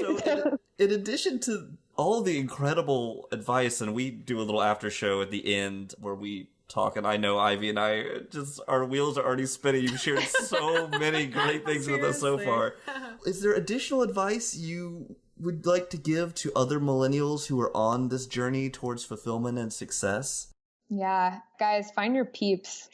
So in addition to all the incredible advice, and we do a little after show at the end where we talk, and I know Ivy and I our wheels are already spinning. You've shared so many great things with us so far. Is there additional advice you would like to give to other millennials who are on this journey towards fulfillment and success?
Yeah, guys, find your peeps.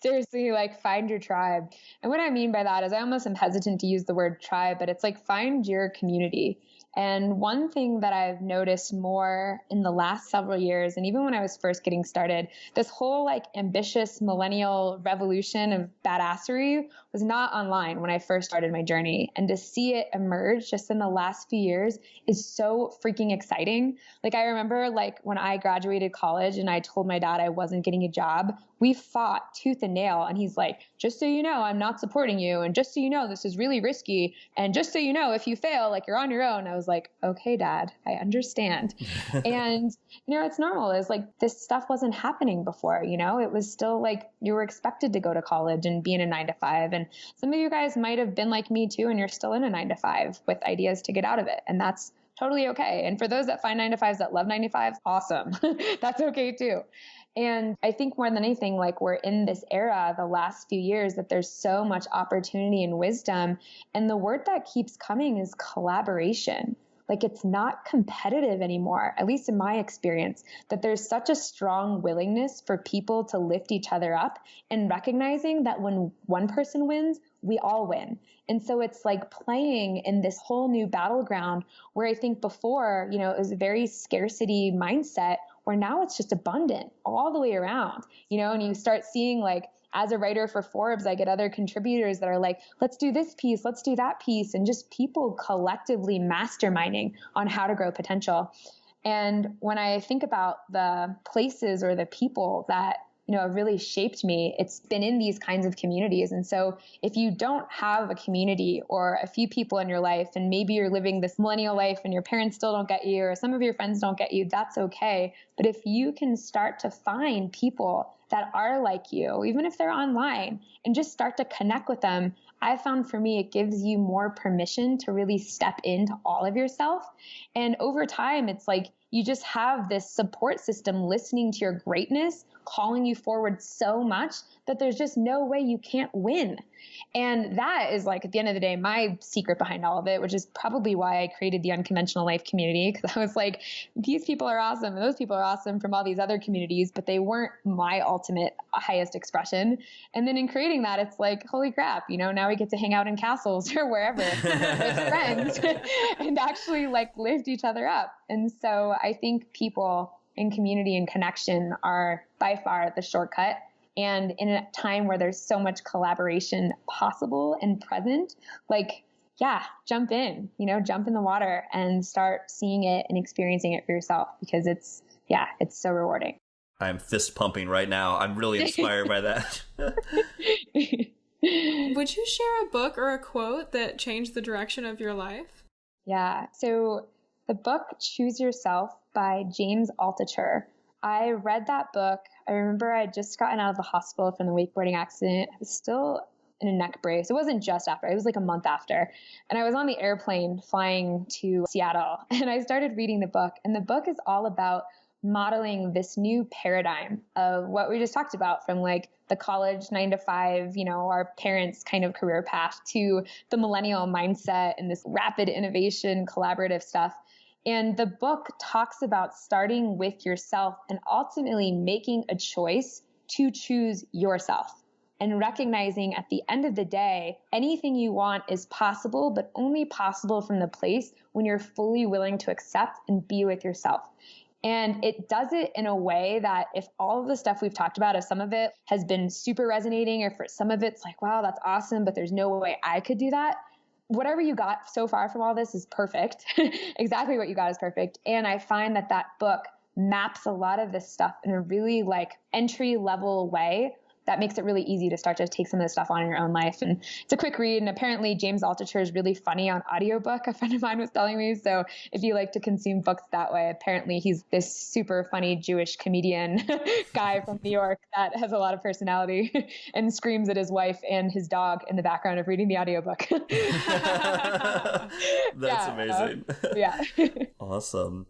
Seriously, like, find your tribe. And what I mean by that is I almost am hesitant to use the word tribe, but it's like, find your community. And one thing that I've noticed more in the last several years, and even when I was first getting started, this whole like ambitious millennial revolution of badassery was not online when I first started my journey. And to see it emerge just in the last few years is so freaking exciting. Like, I remember like when I graduated college and I told my dad I wasn't getting a job, we fought tooth and nail. And he's like, just so you know, I'm not supporting you. And just so you know, this is really risky. And just so you know, if you fail, like, you're on your own. I was was like, okay, Dad, I understand. And, it's normal. It's like this stuff wasn't happening before, it was still like you were expected to go to college and be in a 9 to 5. And some of you guys might have been like me too, and you're still in a 9 to 5 with ideas to get out of it. And that's totally okay. And for those that find 9 to 5s that love 9 to 5s, awesome. That's okay too. And I think more than anything, like we're in this era, the last few years, that there's so much opportunity and wisdom. And the word that keeps coming is collaboration. Like it's not competitive anymore, at least in my experience, that there's such a strong willingness for people to lift each other up and recognizing that when one person wins, we all win. And so it's like playing in this whole new battleground where I think before, it was a very scarcity mindset, where now it's just abundant all the way around, and you start seeing like, as a writer for Forbes, I get other contributors that are like, let's do this piece, let's do that piece, and just people collectively masterminding on how to grow potential. And when I think about the places or the people that have really shaped me, it's been in these kinds of communities. And so if you don't have a community or a few people in your life, and maybe you're living this millennial life and your parents still don't get you, or some of your friends don't get you, that's okay. But if you can start to find people that are like you, even if they're online, and just start to connect with them, I found for me, it gives you more permission to really step into all of yourself. And over time, it's like you just have this support system listening to your greatness, calling you forward so much that there's just no way you can't win. And that is like, at the end of the day, my secret behind all of it, which is probably why I created the Unconventional Life community. Because I was like, these people are awesome, and those people are awesome from all these other communities, but they weren't my ultimate highest expression. And then in creating that, it's like, holy crap, now we get to hang out in castles or wherever with friends and actually like lift each other up. And so I think people in community and connection are by far the shortcut. And in a time where there's so much collaboration possible and present, like, yeah, jump in the water and start seeing it and experiencing it for yourself, because it's so rewarding.
I'm fist pumping right now. I'm really inspired by that.
Would you share a book or a quote that changed the direction of your life?
Yeah. So the book Choose Yourself by James Altucher. I read that book. I remember I had just gotten out of the hospital from the wakeboarding accident. I was still in a neck brace. It wasn't just after. It was like a month after. And I was on the airplane flying to Seattle. And I started reading the book. And the book is all about modeling this new paradigm of what we just talked about, from like the college 9 to 5, our parents' kind of career path, to the millennial mindset and this rapid innovation, collaborative stuff. And the book talks about starting with yourself and ultimately making a choice to choose yourself, and recognizing at the end of the day, anything you want is possible, but only possible from the place when you're fully willing to accept and be with yourself. And it does it in a way that if all of the stuff we've talked about, if some of it has been super resonating, or for some of it's like, wow, that's awesome, but there's no way I could do that. Whatever you got so far from all this is perfect. Exactly what you got is perfect. And I find that book maps a lot of this stuff in a really like entry level way that makes it really easy to start to take some of this stuff on in your own life. And it's a quick read. And apparently James Altucher is really funny on audiobook, a friend of mine was telling me. So if you like to consume books that way, apparently he's this super funny Jewish comedian guy from New York that has a lot of personality and screams at his wife and his dog in the background of reading the audiobook.
That's amazing.
Yeah.
Awesome.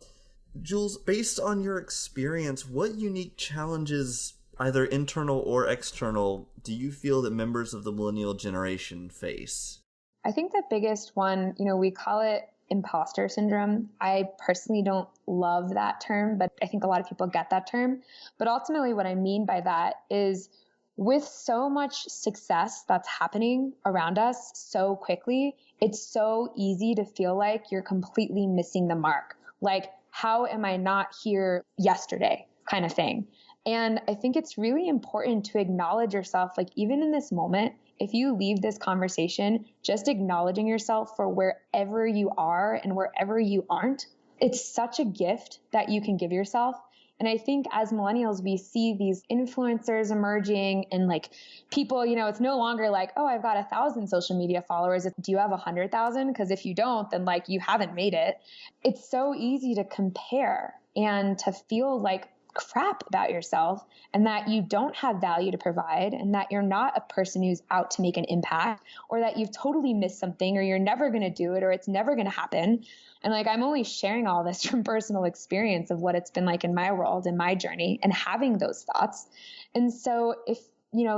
Jules, based on your experience, what unique challenges, either internal or external, do you feel that members of the millennial generation face?
I think the biggest one, we call it imposter syndrome. I personally don't love that term, but I think a lot of people get that term. But ultimately what I mean by that is, with so much success that's happening around us so quickly, it's so easy to feel like you're completely missing the mark. Like, how am I not here yesterday kind of thing? And I think it's really important to acknowledge yourself, like even in this moment, if you leave this conversation just acknowledging yourself for wherever you are and wherever you aren't, it's such a gift that you can give yourself. And I think as millennials, we see these influencers emerging and like people, it's no longer like, oh, I've got 1,000 social media followers. Do you have 100,000? Because if you don't, then like you haven't made it. It's so easy to compare and to feel like crap about yourself and that you don't have value to provide and that you're not a person who's out to make an impact or that you've totally missed something or you're never going to do it or it's never going to happen. And like, I'm only sharing all this from personal experience of what it's been like in my world and my journey and having those thoughts. And so if,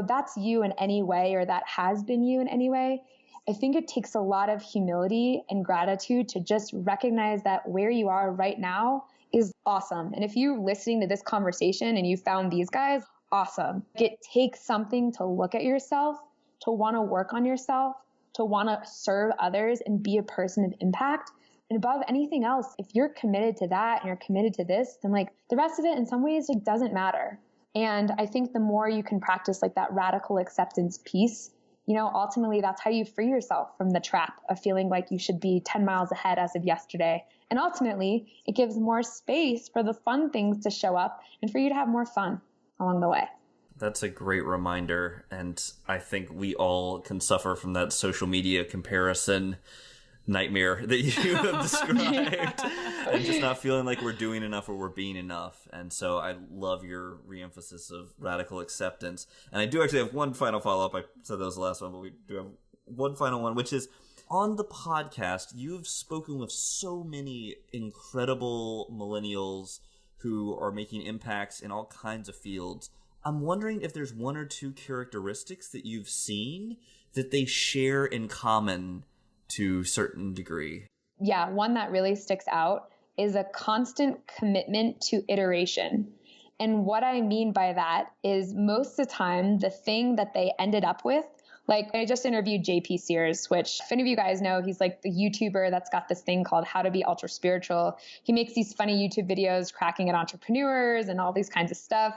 that's you in any way, or that has been you in any way, I think it takes a lot of humility and gratitude to just recognize that where you are right now is awesome. And if you're listening to this conversation and you found these guys, awesome. It takes something to look at yourself, to want to work on yourself, to want to serve others and be a person of impact. And above anything else, if you're committed to that and you're committed to this, then like the rest of it in some ways like doesn't matter. And I think the more you can practice like that radical acceptance piece, ultimately that's how you free yourself from the trap of feeling like you should be 10 miles ahead as of yesterday. And ultimately it gives more space for the fun things to show up and for you to have more fun along the way.
That's a great reminder. And I think we all can suffer from that social media comparison nightmare that you have described and just not feeling like we're doing enough or we're being enough. And so I love your reemphasis of radical acceptance. And I do actually have one final follow-up. I said that was the last one, but we do have one final one, which is on the podcast, you've spoken with so many incredible millennials who are making impacts in all kinds of fields. I'm wondering if there's one or two characteristics that you've seen that they share in common to a certain degree.
Yeah, one that really sticks out is a constant commitment to iteration. And what I mean by that is most of the time, the thing that they ended up with, like I just interviewed JP Sears, which if any of you guys know, he's like the YouTuber that's got this thing called How to Be Ultra Spiritual. He makes these funny YouTube videos cracking at entrepreneurs and all these kinds of stuff.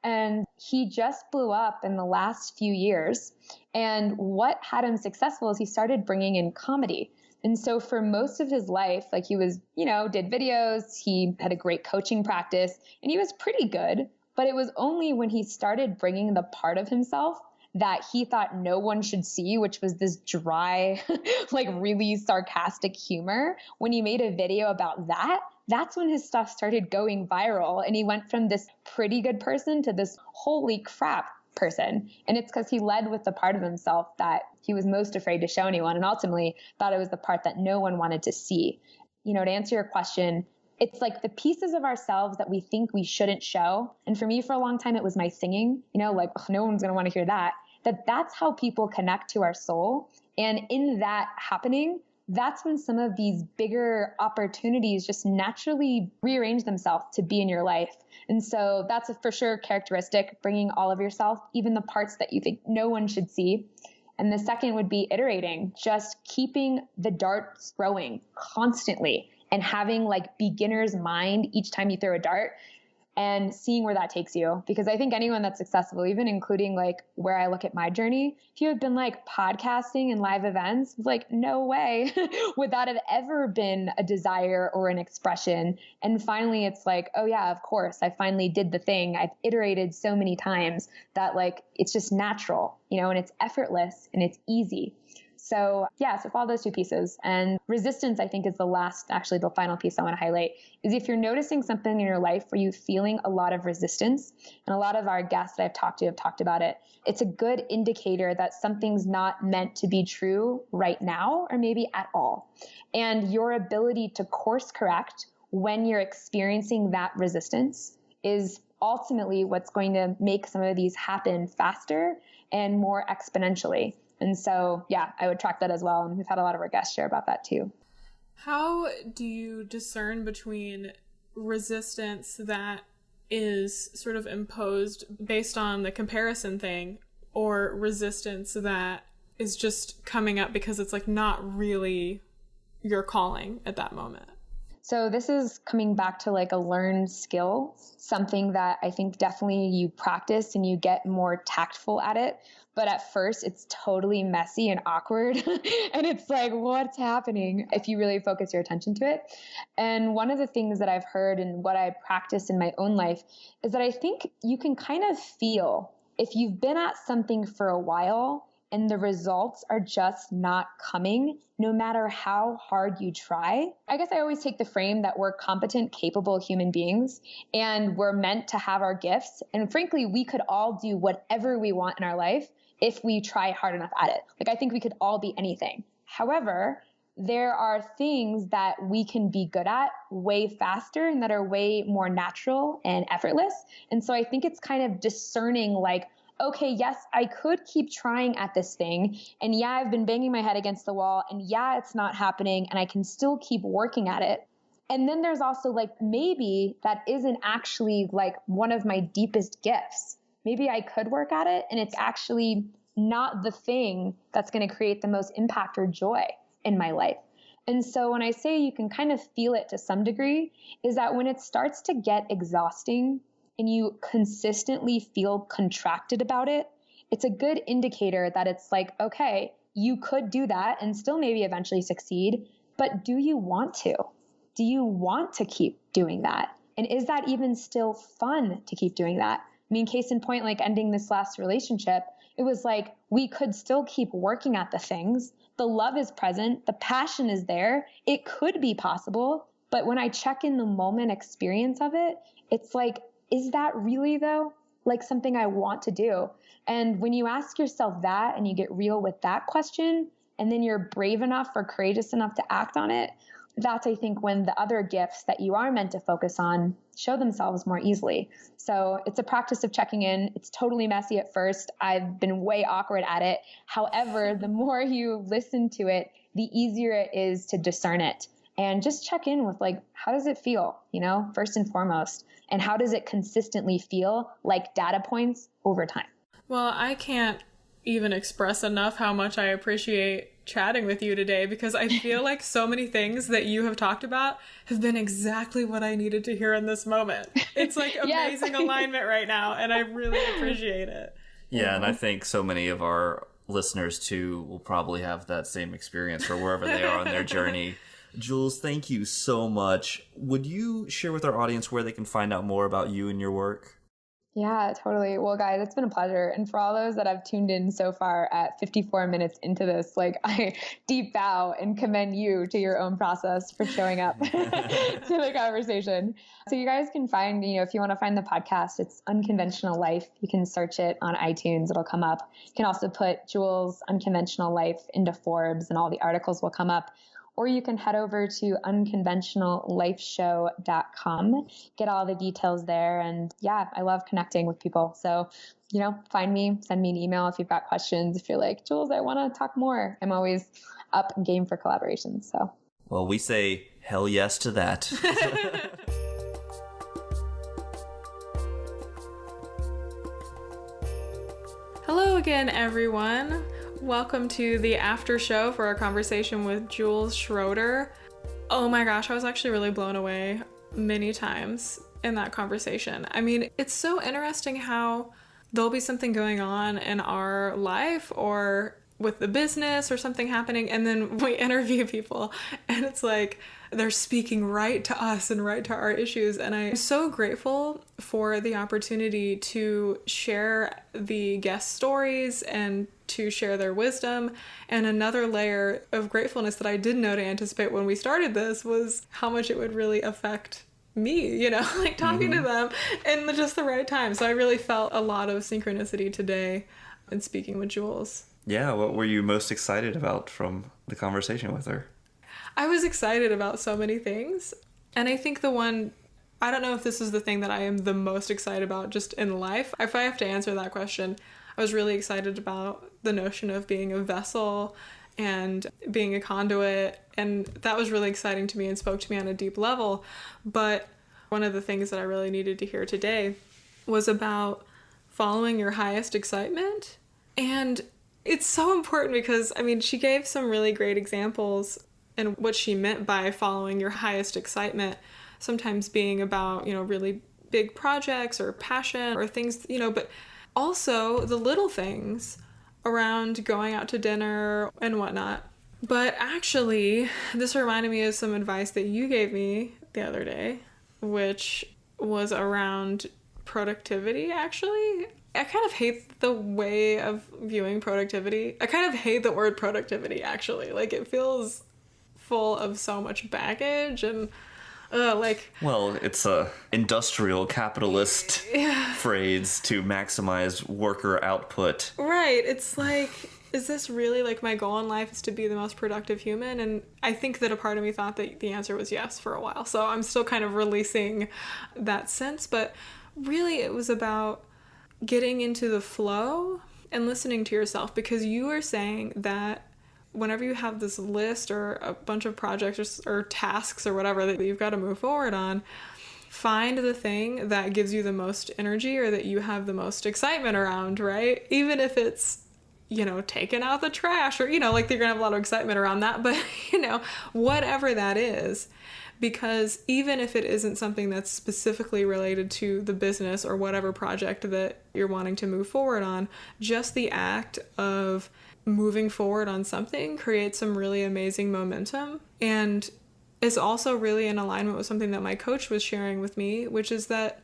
And he just blew up in the last few years. And what had him successful is he started bringing in comedy. And so for most of his life, like he was, did videos, he had a great coaching practice, and he was pretty good. But it was only when he started bringing the part of himself that he thought no one should see, which was this dry, like really sarcastic humor. When he made a video about that, that's when his stuff started going viral. And he went from this pretty good person to this holy crap person. And it's because he led with the part of himself that he was most afraid to show anyone. And ultimately thought it was the part that no one wanted to see. To answer your question, it's like the pieces of ourselves that we think we shouldn't show. And for me, for a long time, it was my singing, like, oh, no one's going to want to hear that. That's how people connect to our soul. And in that happening, that's when some of these bigger opportunities just naturally rearrange themselves to be in your life. And so that's a for sure characteristic, bringing all of yourself, even the parts that you think no one should see. And the second would be iterating, just keeping the darts throwing constantly and having like beginner's mind each time you throw a dart and seeing where that takes you. Because I think anyone that's successful, even including like where I look at my journey, if you had been like podcasting and live events, like no way would that have ever been a desire or an expression. And finally, it's like, oh yeah, of course, I finally did the thing. I've iterated so many times that like, it's just natural, and it's effortless and it's easy. So yeah, so follow those two pieces. And resistance, I think, is the final piece I want to highlight, is if you're noticing something in your life where you're feeling a lot of resistance, and a lot of our guests that I've talked to have talked about it, it's a good indicator that something's not meant to be true right now, or maybe at all. And your ability to course correct when you're experiencing that resistance is ultimately what's going to make some of these happen faster and more exponentially. And so, yeah, I would track that as well. And we've had a lot of our guests share about that too.
How do you discern between resistance that is sort of imposed based on the comparison thing, or resistance that is just coming up because it's like not really your calling at that moment?
So this is coming back to like a learned skill, something that I think definitely you practice and you get more tactful at it. But at first it's totally messy and awkward. And it's like, what's happening if you really focus your attention to it? And one of the things that I've heard and what I practice in my own life is that I think you can kind of feel if you've been at something for a while and the results are just not coming, no matter how hard you try. I guess I always take the frame that we're competent, capable human beings, and we're meant to have our gifts. And frankly, we could all do whatever we want in our life if we try hard enough at it. Like, I think we could all be anything. However, there are things that we can be good at way faster and that are way more natural and effortless. And so I think it's kind of discerning, like, okay, yes, I could keep trying at this thing. And yeah, I've been banging my head against the wall. And yeah, it's not happening. And I can still keep working at it. And then there's also like, maybe that isn't actually like one of my deepest gifts. Maybe I could work at it and it's actually not the thing that's going to create the most impact or joy in my life. And so when I say you can kind of feel it to some degree, is that when it starts to get exhausting and you consistently feel contracted about it, it's a good indicator that it's like, okay, you could do that and still maybe eventually succeed, but do you want to? Do you want to keep doing that? And is that even still fun to keep doing that? I mean, case in point, like ending this last relationship, it was like, we could still keep working at the things. The love is present. The passion is there. It could be possible. But when I check in the moment experience of it, it's like, is that really though, like something I want to do? And when you ask yourself that and you get real with that question, and then you're brave enough or courageous enough to act on it, that's, I think, when the other gifts that you are meant to focus on show themselves more easily. So it's a practice of checking in. It's totally messy at first. I've been way awkward at it. However, the more you listen to it, the easier it is to discern it. And just check in with like, how does it feel, first and foremost? And how does it consistently feel like data points over time?
Well, I can't even express enough how much I appreciate chatting with you today, because I feel like so many things that you have talked about have been exactly what I needed to hear in this moment. It's like amazing alignment right now, and I really appreciate it.
Yeah, and I think so many of our listeners too will probably have that same experience for wherever they are on their journey. Jules, thank you so much. Would you share with our audience where they can find out more about you and your work?
Yeah, totally. Well, guys, it's been a pleasure. And for all those that have tuned in so far at 54 minutes into this, like, I deep bow and commend you to your own process for showing up to the conversation. So you guys can find, if you want to find the podcast, it's Unconventional Life. You can search it on iTunes. It'll come up. You can also put Jules Unconventional Life into Forbes and all the articles will come up. Or you can head over to unconventionallifeshow.com, get all the details there. And yeah, I love connecting with people. So, find me, send me an email if you've got questions. If you're like, Jules, I want to talk more. I'm always up and game for collaborations. So,
well, we say hell yes to that.
Hello again, everyone. Welcome to the Aftershow for our conversation with Jules Schroeder. Oh my gosh, I was actually really blown away many times in that conversation. I mean, it's so interesting how there'll be something going on in our life or with the business or something happening, and then we interview people and it's like they're speaking right to us and right to our issues. And I'm so grateful for the opportunity to share the guest stories and to share their wisdom. And another layer of gratefulness that I didn't know to anticipate when we started this was how much it would really affect me, like talking to them in just the right time. So I really felt a lot of synchronicity today in speaking with Jules.
Yeah, what were you most excited about from the conversation with her?
I was excited about so many things. And I think I don't know if this is the thing that I am the most excited about just in life. If I have to answer that question, I was really excited about the notion of being a vessel and being a conduit. And that was really exciting to me and spoke to me on a deep level. But one of the things that I really needed to hear today was about following your highest excitement. And it's so important because, she gave some really great examples and what she meant by following your highest excitement sometimes being about, really big projects or passion or things, but also the little things around going out to dinner and whatnot. But actually, this reminded me of some advice that you gave me the other day, which was around productivity, actually. I kind of hate the way of viewing productivity. I kind of hate the word productivity, actually. Like, it feels full of so much baggage and
Well, it's a industrial capitalist phrase to maximize worker output.
Right. It's like, is this really like my goal in life is to be the most productive human? And I think that a part of me thought that the answer was yes for a while. So I'm still kind of releasing that sense. But really, it was about getting into the flow and listening to yourself, because you were saying that whenever you have this list or a bunch of projects or tasks or whatever that you've got to move forward on, find the thing that gives you the most energy or that you have the most excitement around, right? Even if it's, taking out the trash or, like you're gonna have a lot of excitement around that, but, whatever that is. Because even if it isn't something that's specifically related to the business or whatever project that you're wanting to move forward on, just the act of moving forward on something creates some really amazing momentum, and is also really in alignment with something that my coach was sharing with me, which is that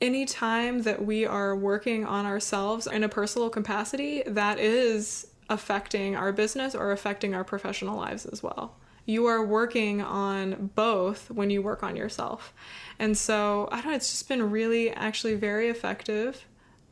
anytime that we are working on ourselves in a personal capacity, that is affecting our business or affecting our professional lives as well. You are working on both when you work on yourself. And so, I don't know, it's just been really actually very effective.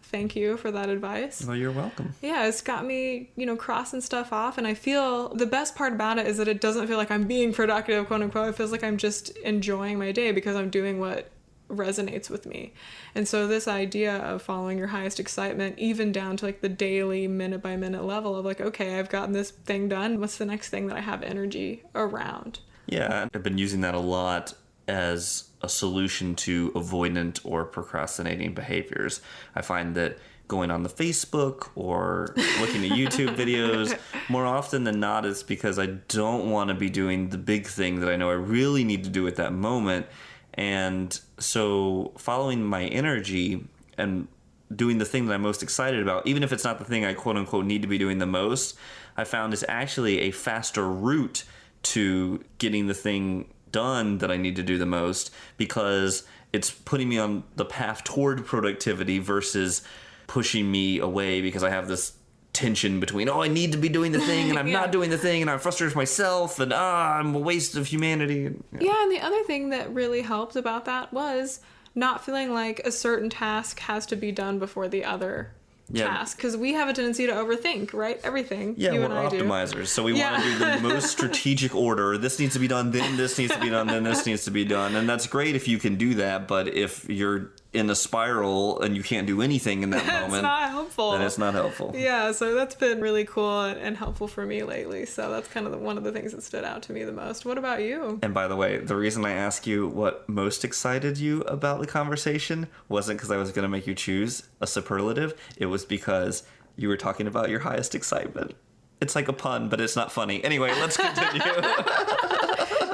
Thank you for that advice.
Well, you're welcome.
Yeah, it's got me, crossing stuff off. And I feel the best part about it is that it doesn't feel like I'm being productive, quote unquote. It feels like I'm just enjoying my day because I'm doing what resonates with me. And so this idea of following your highest excitement, even down to like the daily minute by minute level of like, okay, I've gotten this thing done. What's the next thing that I have energy around?
Yeah, I've been using that a lot as a solution to avoidant or procrastinating behaviors. I find that going on the Facebook or looking at YouTube videos, more often than not, it's because I don't want to be doing the big thing that I know I really need to do at that moment. And so following my energy and doing the thing that I'm most excited about, even if it's not the thing I quote unquote need to be doing the most, I found is actually a faster route to getting the thing done that I need to do the most, because it's putting me on the path toward productivity versus pushing me away because I have this tension between, I need to be doing the thing and I'm not doing the thing and I'm frustrated with myself and I'm a waste of humanity.
Yeah, and the other thing that really helped about that was not feeling like a certain task has to be done before the other task, because we have a tendency to overthink, right? Everything.
Yeah,
you
we're
and I
optimizers,
do.
So we want to do the most strategic order. This needs to be done, then this needs to be done, then this needs to be done. And that's great if you can do that, but if you're in a spiral and you can't do anything in that moment,
not helpful.
Then it's not helpful.
Yeah, so that's been really cool and helpful for me lately. So that's kind of one of the things that stood out to me the most. What about you?
And by the way, the reason I asked you what most excited you about the conversation wasn't because I was going to make you choose a superlative. It was because you were talking about your highest excitement. It's like a pun, but it's not funny. Anyway, let's continue.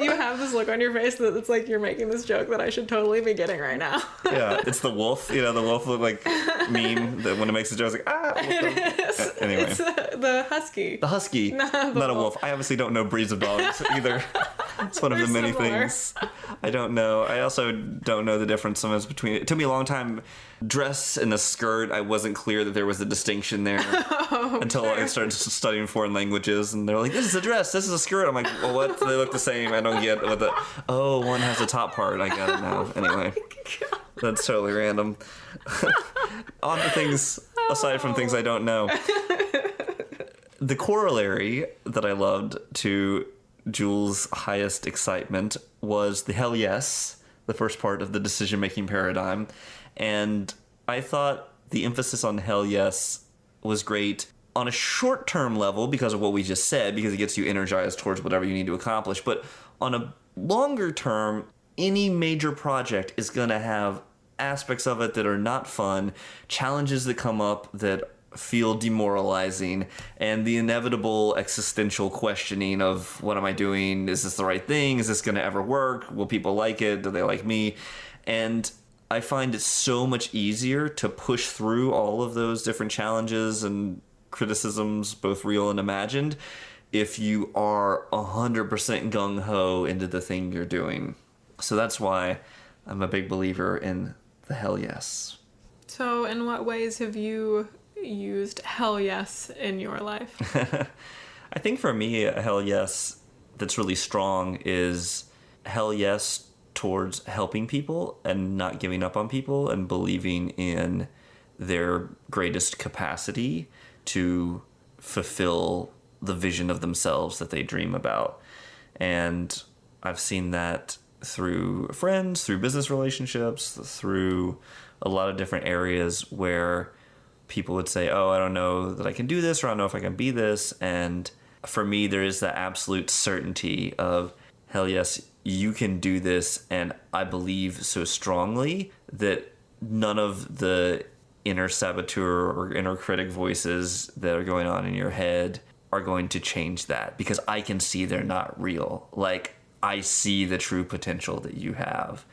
You have this look on your face that it's like you're making this joke that I should totally be getting right now.
Yeah, it's the wolf. The wolf look like meme that when it makes a joke, it's like,
It is.
Anyway.
It's the husky.
The husky, not a wolf. I obviously don't know breeds of dogs either. It's one of the many things I don't know. I also don't know the difference sometimes between it. It took me a long time. Dress and a skirt, I wasn't clear that there was a distinction there until I started studying foreign languages, and they're like, this is a dress, this is a skirt. I'm like, well, what? They look the same. I don't get what the... Oh, one has a top part. I got it now. Anyway, that's totally random. On to things aside from things I don't know. The corollary that I loved to Jules' highest excitement was the hell yes, the first part of the decision-making paradigm. And I thought the emphasis on hell yes was great on a short-term level because of what we just said, because it gets you energized towards whatever you need to accomplish. But on a longer term, any major project is going to have aspects of it that are not fun, challenges that come up that feel demoralizing, and the inevitable existential questioning of what am I doing? Is this the right thing? Is this going to ever work? Will people like it? Do they like me? And I find it so much easier to push through all of those different challenges and criticisms, both real and imagined, if you are 100% gung-ho into the thing you're doing. So that's why I'm a big believer in the hell yes.
So in what ways have you used hell yes in your life?
I think for me, a hell yes that's really strong is hell yes towards helping people and not giving up on people and believing in their greatest capacity to fulfill the vision of themselves that they dream about. And I've seen that through friends, through business relationships, through a lot of different areas where people would say, oh, I don't know that I can do this, or I don't know if I can be this. And for me, there is that absolute certainty of, hell yes, you can do this. And I believe so strongly that none of the inner saboteur or inner critic voices that are going on in your head are going to change that, because I can see they're not real. Like, I see the true potential that you have.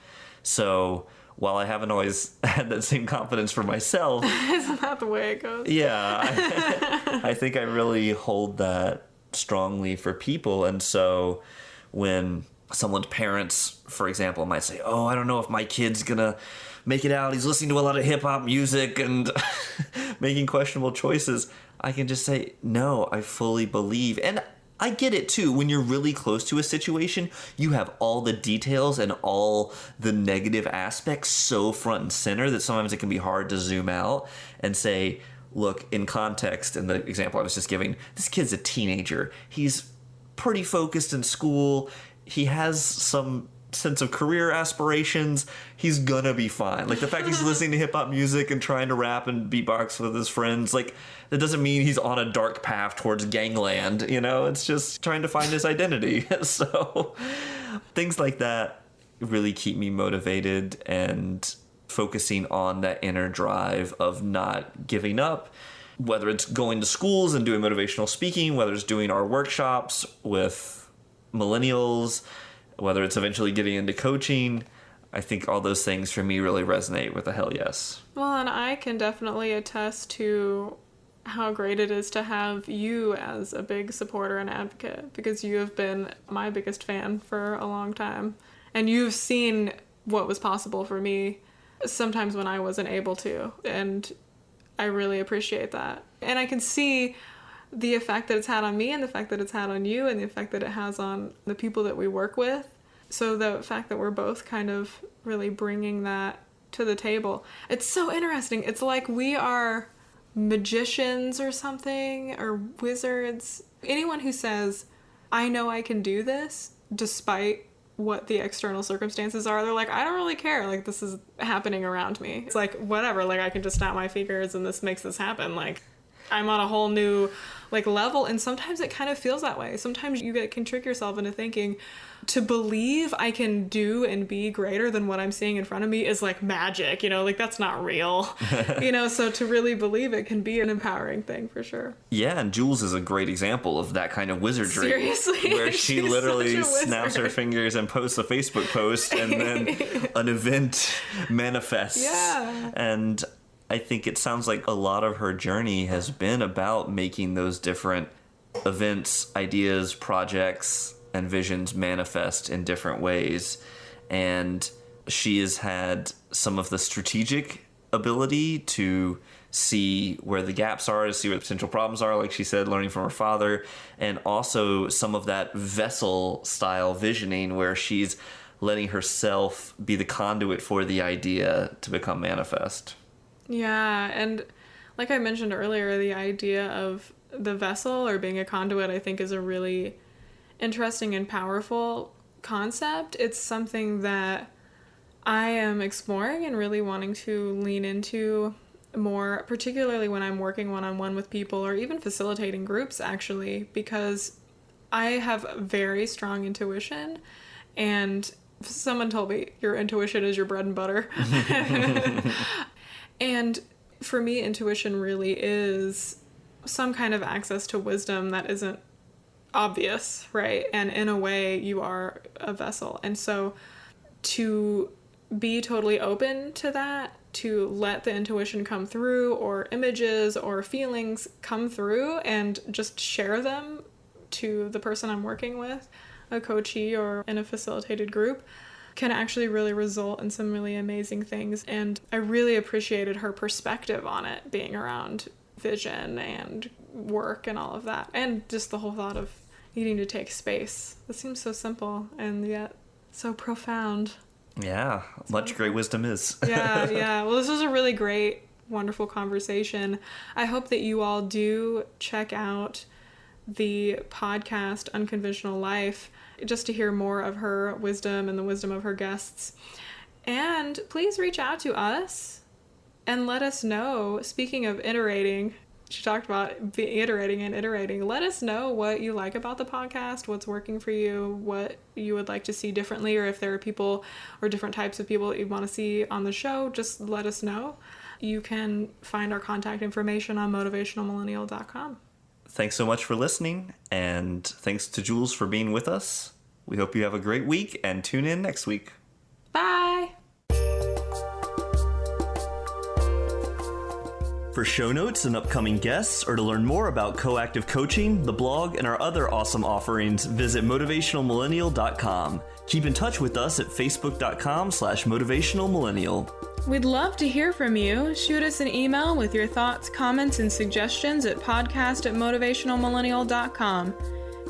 So while I haven't always had that same confidence for myself...
Isn't that the way it goes?
Yeah, I think I really hold that strongly for people. And so when someone's parents, for example, might say, oh, I don't know if my kid's gonna make it out. He's listening to a lot of hip-hop music and making questionable choices. I can just say, no, I fully believe. And I get it too. When you're really close to a situation, you have all the details and all the negative aspects so front and center that sometimes it can be hard to zoom out and say, look, in context, in the example I was just giving, this kid's a teenager. He's pretty focused in school. He has some sense of career aspirations. He's gonna be fine. Like, the fact he's listening to hip-hop music and trying to rap and beatbox with his friends, like, that doesn't mean he's on a dark path towards gangland, you know? It's just trying to find his identity. So things like that really keep me motivated and focusing on that inner drive of not giving up, whether it's going to schools and doing motivational speaking, whether it's doing our workshops with millennials, whether it's eventually getting into coaching. I think all those things for me really resonate with a hell yes.
Well, and I can definitely attest to how great it is to have you as a big supporter and advocate, because you have been my biggest fan for a long time. And you've seen what was possible for me sometimes when I wasn't able to. And I really appreciate that. And I can see the effect that it's had on me and the effect that it's had on you and the effect that it has on the people that we work with. So the fact that we're both kind of really bringing that to the table. It's so interesting. It's like we are magicians or something, or wizards. Anyone who says, I know I can do this, despite what the external circumstances are, they're like, I don't really care. Like, this is happening around me. It's like, whatever. Like, I can just snap my fingers and this makes this happen. Like, I'm on a whole new level. And sometimes it kind of feels that way. Sometimes you can trick yourself into thinking to believe I can do and be greater than what I'm seeing in front of me is like magic, that's not real, so to really believe it can be an empowering thing for sure.
Yeah. And Jules is a great example of that kind of wizardry.
Seriously?
Where she literally snaps her fingers and posts a Facebook post and then an event manifests.
Yeah.
And I think it sounds like a lot of her journey has been about making those different events, ideas, projects, and visions manifest in different ways. And she has had some of the strategic ability to see where the gaps are, to see where the potential problems are, like she said, learning from her father, and also some of that vessel style visioning where she's letting herself be the conduit for the idea to become manifest.
Yeah, and like I mentioned earlier, the idea of the vessel or being a conduit, I think, is a really interesting and powerful concept. It's something that I am exploring and really wanting to lean into more, particularly when I'm working one-on-one with people or even facilitating groups, actually, because I have very strong intuition, and someone told me your intuition is your bread and butter. And For me, intuition really is some kind of access to wisdom that isn't obvious, right? And in a way, you are a vessel. And so to be totally open to that, to let the intuition come through, or images or feelings come through, and just share them to the person I'm working with, a coachee or in a facilitated group, can actually really result in some really amazing things. And I really appreciated her perspective on it, being around vision and work and all of that. And just the whole thought of needing to take space. It seems so simple and yet so profound.
Yeah, much great wisdom is.
Yeah. Well, this was a really great, wonderful conversation. I hope that you all do check out the podcast Unconventional Life, just to hear more of her wisdom and the wisdom of her guests. And please reach out to us and let us know, speaking of iterating, she talked about iterating and iterating. Let us know what you like about the podcast, what's working for you, what you would like to see differently, or if there are people or different types of people that you want to see on the show, just let us know. You can find our contact information on motivationalmillennial.com.
Thanks so much for listening, and thanks to Jules for being with us. We hope you have a great week, and tune in next week.
Bye!
For show notes and upcoming guests, or to learn more about Coactive Coaching, the blog, and our other awesome offerings, visit motivationalmillennial.com. Keep in touch with us at facebook.com/motivationalmillennial.
We'd love to hear from you. Shoot us an email with your thoughts, comments, and suggestions at podcast@motivationalmillennial.com.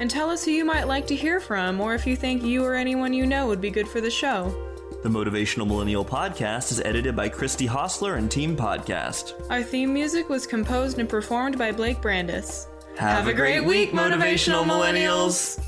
And tell us who you might like to hear from, or if you think you or anyone you know would be good for the show.
The Motivational Millennial Podcast is edited by Christy Hostler and Team Podcast.
Our theme music was composed and performed by Blake Brandis.
Have a great week, Motivational Millennials!